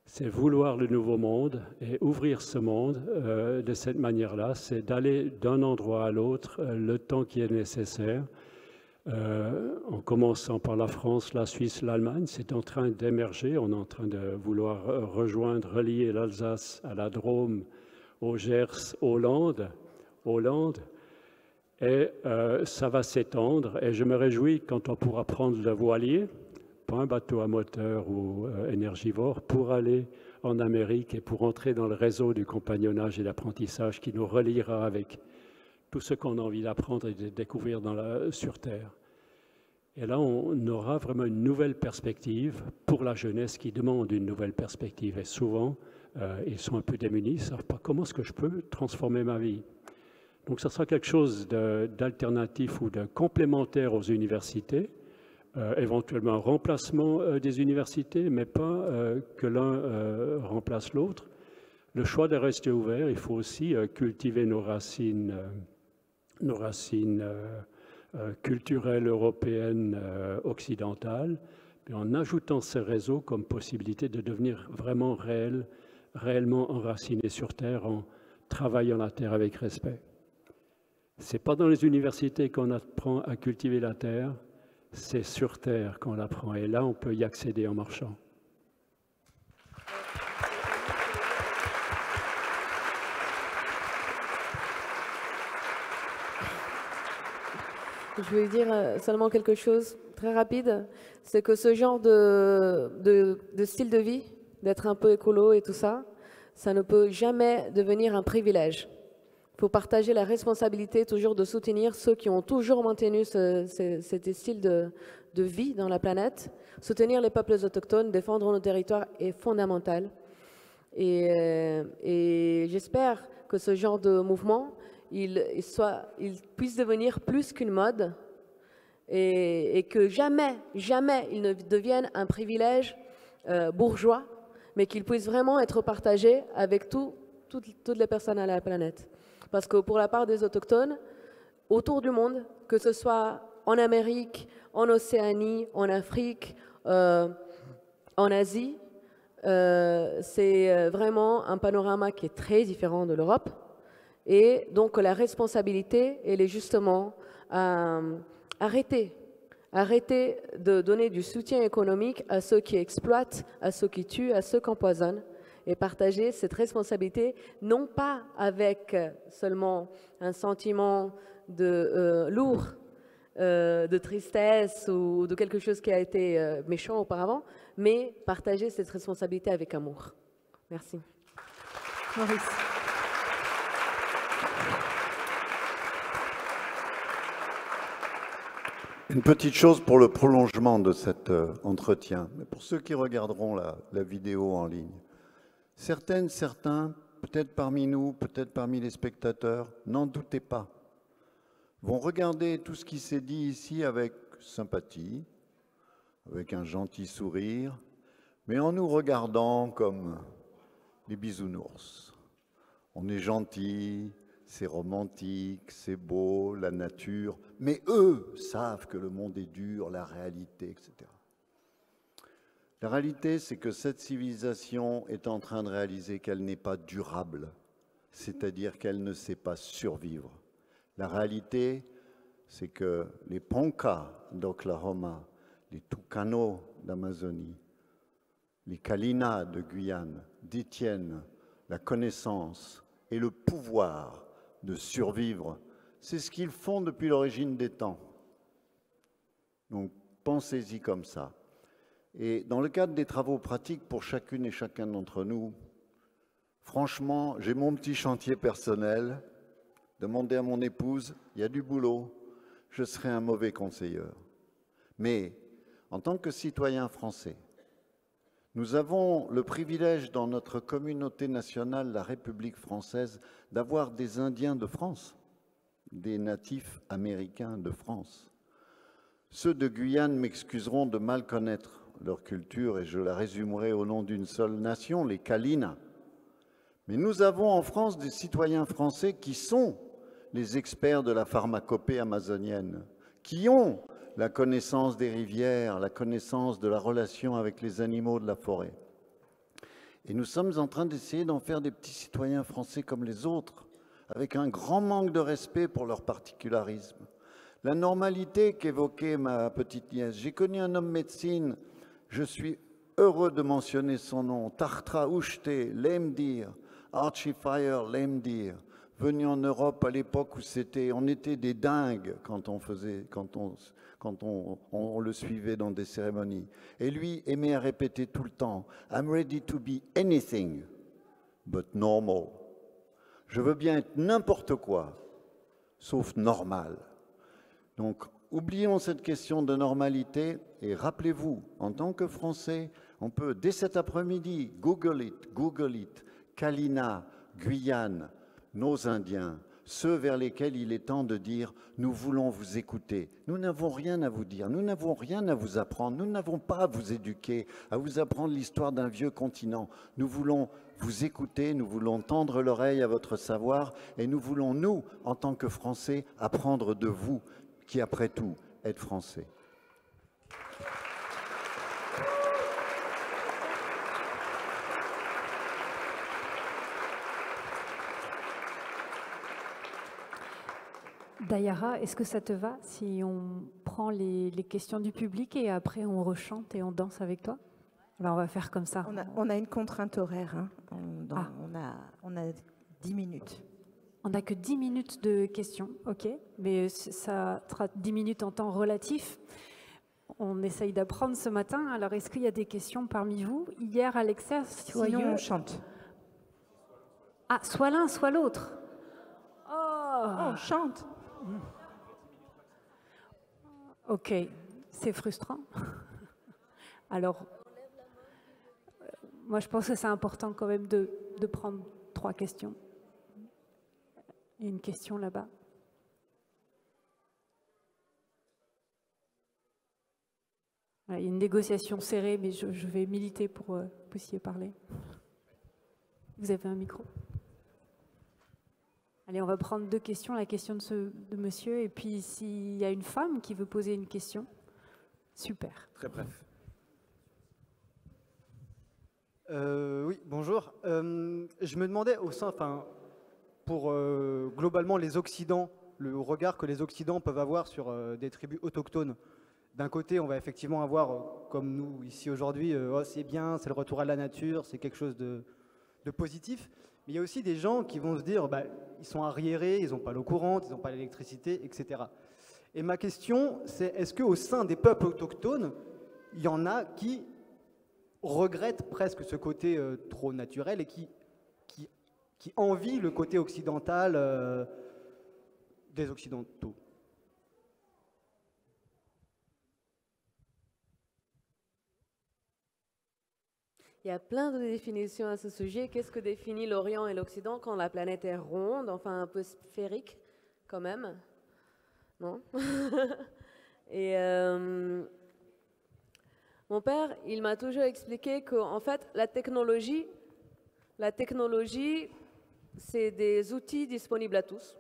C'est vouloir le nouveau monde et ouvrir ce monde de cette manière-là, c'est d'aller d'un endroit à l'autre le temps qui est nécessaire. En commençant par la France, la Suisse, l'Allemagne, c'est en train d'émerger, on est en train de vouloir rejoindre, relier l'Alsace à la Drôme, au Gers, Hollande, et ça va s'étendre, et je me réjouis quand on pourra prendre le voilier, pas un bateau à moteur ou énergivore, pour aller en Amérique et pour entrer dans le réseau du compagnonnage et l'apprentissage qui nous reliera avec tout ce qu'on a envie d'apprendre et de découvrir sur Terre. Et là, on aura vraiment une nouvelle perspective pour la jeunesse qui demande une nouvelle perspective. Et souvent, ils sont un peu démunis, ils ne savent pas comment est-ce que je peux transformer ma vie. Donc, ça sera quelque chose d'alternatif ou de complémentaire aux universités, éventuellement un remplacement des universités, mais pas que l'un remplace l'autre. Le choix de rester ouvert, il faut aussi cultiver nos racines culturelles européennes occidentales, et en ajoutant ces réseaux comme possibilité de devenir vraiment réellement enracinés sur Terre en travaillant la Terre avec respect. Ce n'est pas dans les universités qu'on apprend à cultiver la Terre, c'est sur Terre qu'on l'apprend, et là on peut y accéder en marchant. Je voulais dire seulement quelque chose très rapide, c'est que ce genre de style de vie, d'être un peu écolo et tout ça, ça ne peut jamais devenir un privilège. Il faut partager la responsabilité toujours de soutenir ceux qui ont toujours maintenu cet style de vie dans la planète. Soutenir les peuples autochtones, défendre nos territoires est fondamental. Et j'espère que ce genre de mouvement, il puisse devenir plus qu'une mode et que jamais il ne devienne un privilège bourgeois, mais qu'il puisse vraiment être partagé avec toutes les personnes à la planète. Parce que pour la part des autochtones, autour du monde, que ce soit en Amérique, en Océanie, en Afrique, en Asie, c'est vraiment un panorama qui est très différent de l'Europe. Et donc la responsabilité, elle est justement arrêter de donner du soutien économique à ceux qui exploitent, à ceux qui tuent, à ceux qui empoisonnent, et partager cette responsabilité, non pas avec seulement un sentiment lourd, de tristesse ou de quelque chose qui a été méchant auparavant, mais partager cette responsabilité avec amour. Merci. Maurice. Une petite chose pour le prolongement de cet entretien, mais pour ceux qui regarderont la vidéo en ligne. Certains, peut-être parmi nous, peut-être parmi les spectateurs, n'en doutez pas, vont regarder tout ce qui s'est dit ici avec sympathie, avec un gentil sourire, mais en nous regardant comme les bisounours. On est gentil, c'est romantique, c'est beau, la nature, mais eux savent que le monde est dur, la réalité, etc. La réalité, c'est que cette civilisation est en train de réaliser qu'elle n'est pas durable, c'est-à-dire qu'elle ne sait pas survivre. La réalité, c'est que les Poncas d'Oklahoma, les Tucanos d'Amazonie, les Kalinas de Guyane détiennent la connaissance et le pouvoir de survivre. C'est ce qu'ils font depuis l'origine des temps. Donc, pensez-y comme ça. Et dans le cadre des travaux pratiques pour chacune et chacun d'entre nous, franchement, j'ai mon petit chantier personnel. Demandez à mon épouse, il y a du boulot, je serai un mauvais conseiller. Mais en tant que citoyen français, nous avons le privilège dans notre communauté nationale, la République française, d'avoir des Indiens de France, des natifs américains de France. Ceux de Guyane m'excuseront de mal connaître leur culture, et je la résumerai au nom d'une seule nation, les Kalina. Mais nous avons en France des citoyens français qui sont les experts de la pharmacopée amazonienne, qui ont la connaissance des rivières, la connaissance de la relation avec les animaux de la forêt. Et nous sommes en train d'essayer d'en faire des petits citoyens français comme les autres, avec un grand manque de respect pour leur particularisme. La normalité qu'évoquait ma petite nièce. J'ai connu un homme médecine, je suis heureux de mentionner son nom, Tartra Ushte Lemdir, Archifier Lemdir, venu en Europe à l'époque où on était des dingues quand on le suivait dans des cérémonies. Et lui aimait à répéter tout le temps, I'm ready to be anything but normal. Je veux bien être n'importe quoi, sauf normal. Donc, oublions cette question de normalité et rappelez-vous, en tant que Français, on peut, dès cet après-midi, Google it, Kalina, Guyane, nos Indiens, ceux vers lesquels il est temps de dire « nous voulons vous écouter ». Nous n'avons rien à vous dire, nous n'avons rien à vous apprendre, nous n'avons pas à vous éduquer, à vous apprendre l'histoire d'un vieux continent. Nous voulons vous écouter, nous voulons tendre l'oreille à votre savoir et nous voulons, nous, en tant que Français, apprendre de vous, qui, après tout, êtes Français. Dayara, est-ce que ça te va si on prend les questions du public et après on rechante et on danse avec toi? Alors on va faire comme ça. On a une contrainte horaire. Hein. On a 10 minutes. On n'a que 10 minutes de questions, ok, mais ça sera 10 minutes en temps relatif. On essaye d'apprendre ce matin. Alors, est-ce qu'il y a des questions parmi vous? Hier, Alexia, sinon on chante. Ah, soit l'un, soit l'autre. Oh, on chante. Ok, c'est frustrant. Alors, moi, je pense que c'est important quand même de prendre 3 questions. Il y a une question là-bas. Voilà, il y a une négociation serrée, mais je vais militer pour que vous puissiez parler. Vous avez un micro? Allez, on va prendre 2 questions. La question de monsieur, et puis s'il y a une femme qui veut poser une question, super. Très bref. Oui, bonjour. Je me demandais pour globalement les Occidents, le regard que les Occidents peuvent avoir sur des tribus autochtones. D'un côté, on va effectivement avoir, comme nous ici aujourd'hui, oh, c'est bien, c'est le retour à la nature, c'est quelque chose de positif. Mais il y a aussi des gens qui vont se dire, bah, ils sont arriérés, ils n'ont pas l'eau courante, ils n'ont pas l'électricité, etc. Et ma question, c'est est-ce qu'au sein des peuples autochtones, il y en a qui regrettent presque ce côté trop naturel et qui envient le côté occidental des Occidentaux? Il y a plein de définitions à ce sujet. Qu'est-ce que définit l'Orient et l'Occident quand la planète est ronde, enfin un peu sphérique quand même? Non. Et mon père, il m'a toujours expliqué qu'en fait, la technologie, c'est des outils disponibles à tous.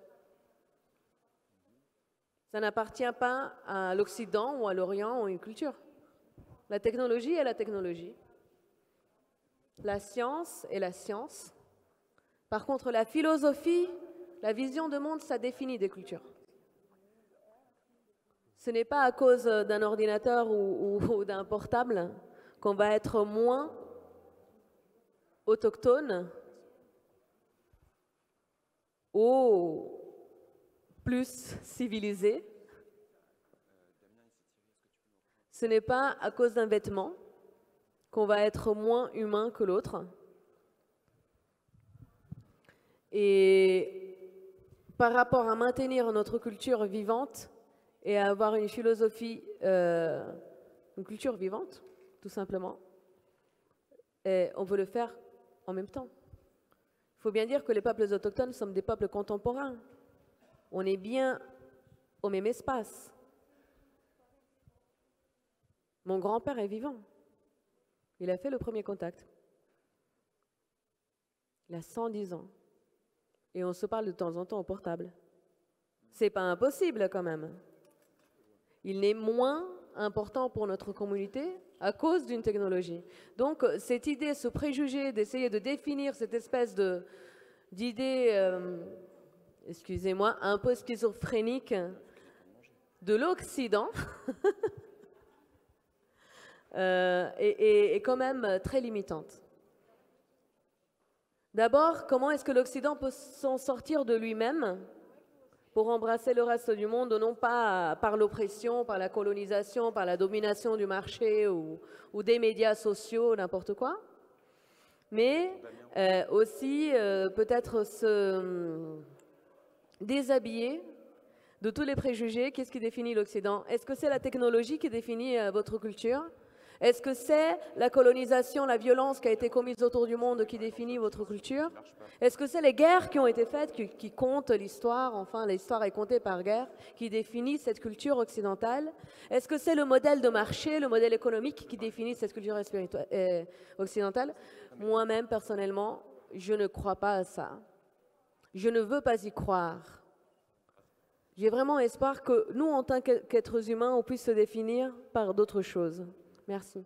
Ça n'appartient pas à l'Occident ou à l'Orient ou à une culture. La technologie est la technologie. La science est la science. Par contre, la philosophie, la vision de monde, ça définit des cultures. Ce n'est pas à cause d'un ordinateur ou d'un portable qu'on va être moins autochtone ou plus civilisé. Ce n'est pas à cause d'un vêtement qu'on va être moins humain que l'autre. Et par rapport à maintenir notre culture vivante et à avoir une philosophie, une culture vivante, tout simplement, et on veut le faire en même temps. Il faut bien dire que les peuples autochtones sont des peuples contemporains. On est bien au même espace. Mon grand-père est vivant. Il a fait le premier contact. Il a 110 ans. Et on se parle de temps en temps au portable. C'est pas impossible quand même. Il n'est moins important pour notre communauté à cause d'une technologie. Donc cette idée, ce préjugé d'essayer de définir cette espèce d'idée, excusez-moi, un peu schizophrénique de l'Occident est quand même très limitante. D'abord, comment est-ce que l'Occident peut s'en sortir de lui-même pour embrasser le reste du monde, non pas par l'oppression, par la colonisation, par la domination du marché ou des médias sociaux, n'importe quoi, mais aussi peut-être se déshabiller de tous les préjugés. Qu'est-ce qui définit l'Occident? Est-ce que c'est la technologie qui définit votre culture? Est-ce que c'est la colonisation, la violence qui a été commise autour du monde qui définit votre culture? Est-ce que c'est les guerres qui ont été faites, qui comptent l'histoire, enfin l'histoire est comptée par guerre, qui définit cette culture occidentale? Est-ce que c'est le modèle de marché, le modèle économique qui définit cette culture occidentale? Moi-même, personnellement, je ne crois pas à ça. Je ne veux pas y croire. J'ai vraiment espoir que nous, en tant qu'êtres humains, on puisse se définir par d'autres choses. Merci.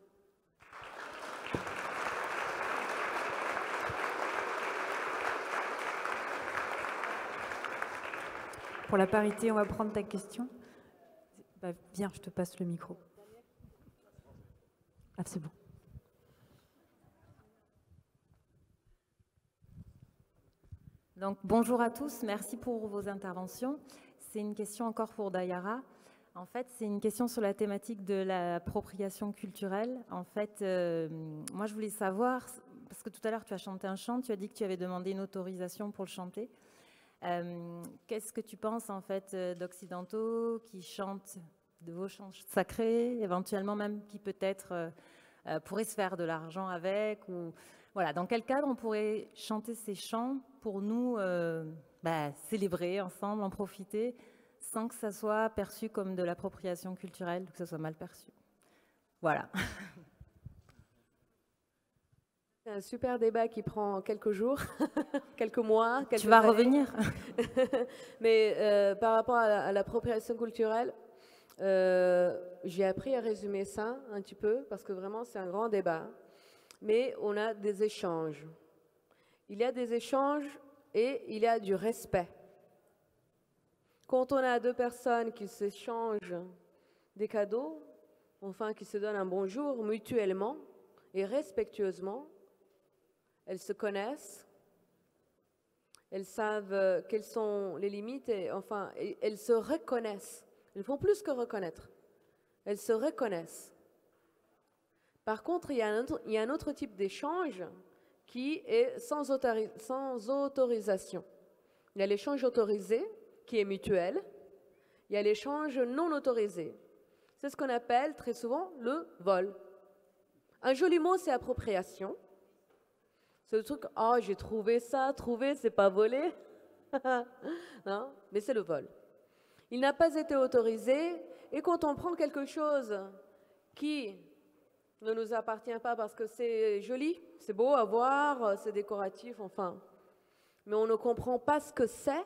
Pour la parité, on va prendre ta question. Bah, viens, je te passe le micro. Ah, c'est bon. Donc, bonjour à tous, merci pour vos interventions. C'est une question encore pour Dayara. En fait, c'est une question sur la thématique de l'appropriation culturelle. En fait, moi, je voulais savoir, parce que tout à l'heure, tu as chanté un chant, tu as dit que tu avais demandé une autorisation pour le chanter. Qu'est-ce que tu penses, en fait, d'occidentaux qui chantent de vos chants sacrés, éventuellement même qui peut-être pourraient se faire de l'argent avec ou, voilà, dans quel cadre on pourrait chanter ces chants pour nous célébrer ensemble, en profiter, sans que ça soit perçu comme de l'appropriation culturelle, que ça soit mal perçu. Voilà. C'est un super débat qui prend quelques jours, quelques mois, quelques Tu vas années. revenir. Mais par rapport à l'appropriation culturelle, j'ai appris à résumer ça un petit peu, parce que vraiment c'est un grand débat. Mais on a des échanges. Il y a des échanges et il y a du respect. Quand on a deux personnes qui s'échangent des cadeaux, enfin qui se donnent un bonjour mutuellement et respectueusement, elles se connaissent, elles savent quelles sont les limites et enfin elles se reconnaissent. Elles font plus que reconnaître, elles se reconnaissent. Par contre, il y a un autre type d'échange qui est sans autorisation. Il y a l'échange autorisé, qui est mutuel. Il y a l'échange non autorisé. C'est ce qu'on appelle très souvent le vol. Un joli mot, c'est appropriation. C'est le truc, oh, j'ai trouvé ça, trouver, c'est pas voler. Non, mais c'est le vol. Il n'a pas été autorisé, et quand on prend quelque chose qui ne nous appartient pas parce que c'est joli, c'est beau à voir, c'est décoratif, enfin, mais on ne comprend pas ce que c'est,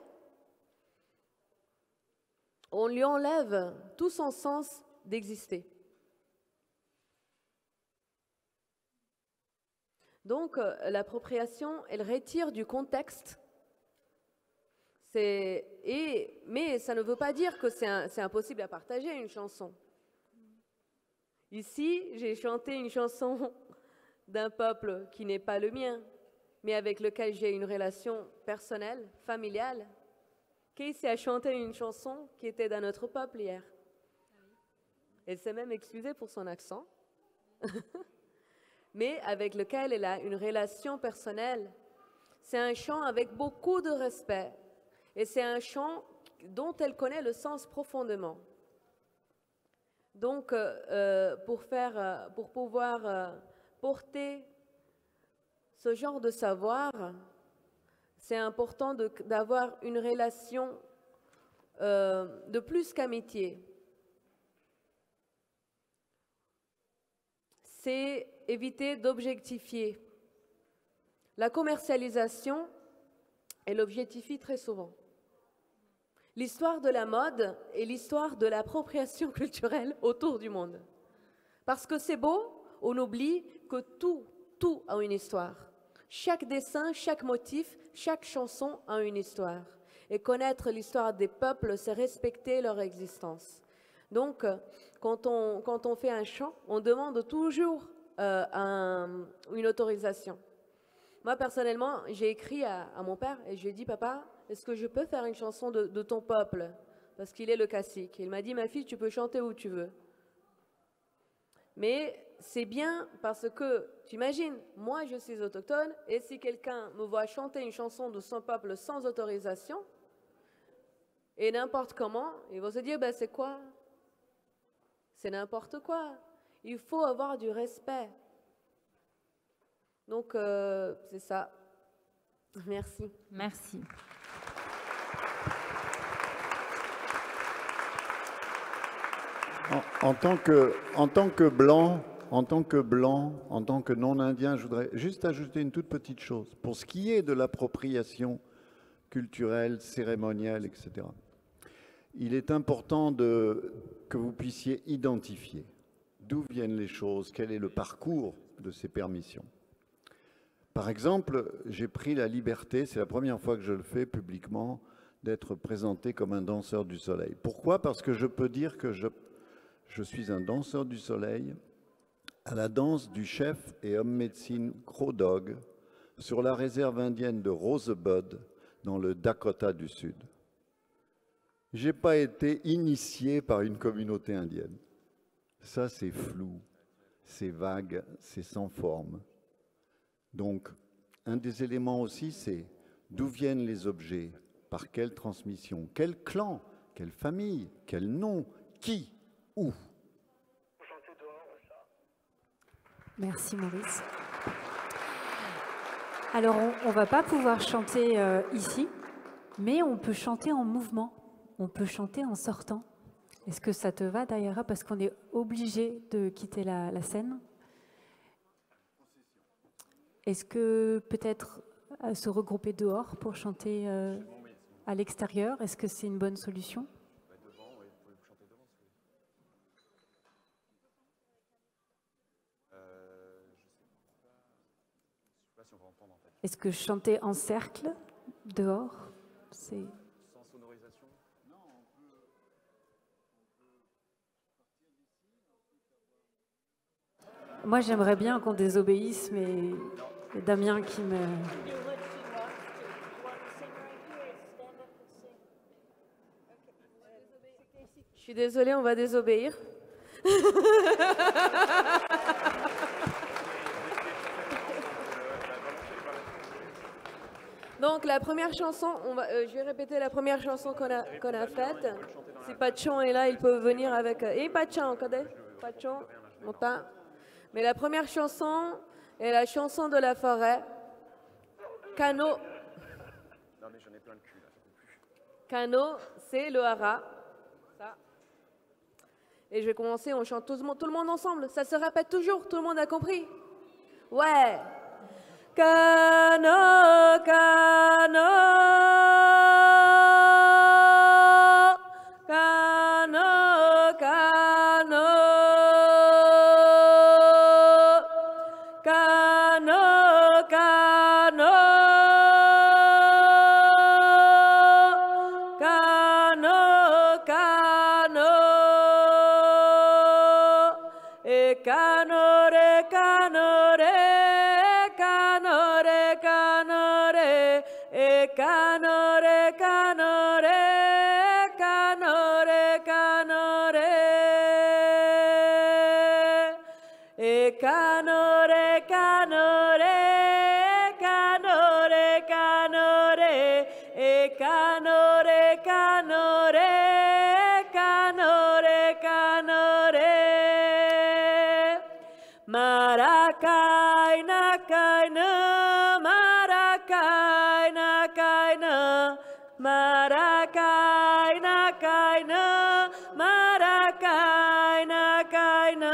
on lui enlève tout son sens d'exister. Donc, l'appropriation, elle retire du contexte. Mais ça ne veut pas dire que c'est impossible à partager une chanson. Ici, j'ai chanté une chanson d'un peuple qui n'est pas le mien, mais avec lequel j'ai une relation personnelle, familiale. Casey a chanté une chanson qui était d'un autre peuple hier. Elle s'est même excusée pour son accent, mais avec lequel elle a une relation personnelle. C'est un chant avec beaucoup de respect, et c'est un chant dont elle connaît le sens profondément. Donc, pour pouvoir porter ce genre de savoir, c'est important d'avoir une relation de plus qu'amitié. c'est éviter d'objectifier. La commercialisation, elle objectifie très souvent. L'histoire de la mode est l'histoire de l'appropriation culturelle autour du monde. Parce que c'est beau, on oublie que tout a une histoire. Chaque dessin, chaque motif, chaque chanson a une histoire. Et connaître l'histoire des peuples, c'est respecter leur existence. Donc, quand on fait un chant, on demande toujours une autorisation. Moi, personnellement, j'ai écrit à mon père et je lui ai dit, papa, est-ce que je peux faire une chanson de ton peuple? Parce qu'il est le cacique. Il m'a dit, ma fille, tu peux chanter où tu veux. Mais c'est bien parce que, tu imagines, moi je suis autochtone et si quelqu'un me voit chanter une chanson de son peuple sans autorisation, et n'importe comment, ils vont se dire, ben, c'est quoi? C'est n'importe quoi. Il faut avoir du respect. Donc, c'est ça. Merci. Merci. En tant que blanc, en tant que non-indien, je voudrais juste ajouter une toute petite chose. Pour ce qui est de l'appropriation culturelle, cérémonielle, etc., il est important que vous puissiez identifier d'où viennent les choses, quel est le parcours de ces permissions. Par exemple, j'ai pris la liberté, c'est la première fois que je le fais publiquement, d'être présenté comme un danseur du soleil. Pourquoi? Parce que je peux dire que je suis un danseur du soleil à la danse du chef et homme médecine Crow Dog sur la réserve indienne de Rosebud dans le Dakota du Sud. Je n'ai pas été initié par une communauté indienne. Ça, c'est flou, c'est vague, c'est sans forme. Donc, un des éléments aussi, c'est d'où viennent les objets, par quelle transmission, quel clan, quelle famille, quel nom, qui, où. Merci Maurice. Alors, on ne va pas pouvoir chanter ici, mais on peut chanter en mouvement, on peut chanter en sortant. Est-ce que ça te va, Dayara? Parce qu'on est obligé de quitter la scène. Est-ce que peut-être se regrouper dehors pour chanter à l'extérieur, est-ce que c'est une bonne solution? Est-ce que chanter en cercle, dehors, c'est... Sans sonorisation? Non, on peut partir d'ici. Moi, j'aimerais bien qu'on désobéisse, mais il y a Damien qui me... Je suis désolée, on va désobéir. Donc la première chanson, je vais répéter la première chanson qu'on a faite. Si Pachon est là, il peut venir avec... Et Pachon, Pachon, montant. Mais la première chanson est la chanson de la forêt. Kano. Non mais j'en ai plein le cul là. Kano, c'est le hara. Ça. Et je vais commencer, on chante tout le monde ensemble. Ça se répète toujours, tout le monde a compris? Ouais. Kano, Kano, Kano, Kano, Kano, Kano, Kano, Kano, et Kano, re, Kano, re. Canore, canore, canore, canore, e canore, canore, canore, canore, e canore, canore, canore, canore, maracay, nakay, na, maracay, nakay, na, maracay, nakay, na, maracay, nakay, na,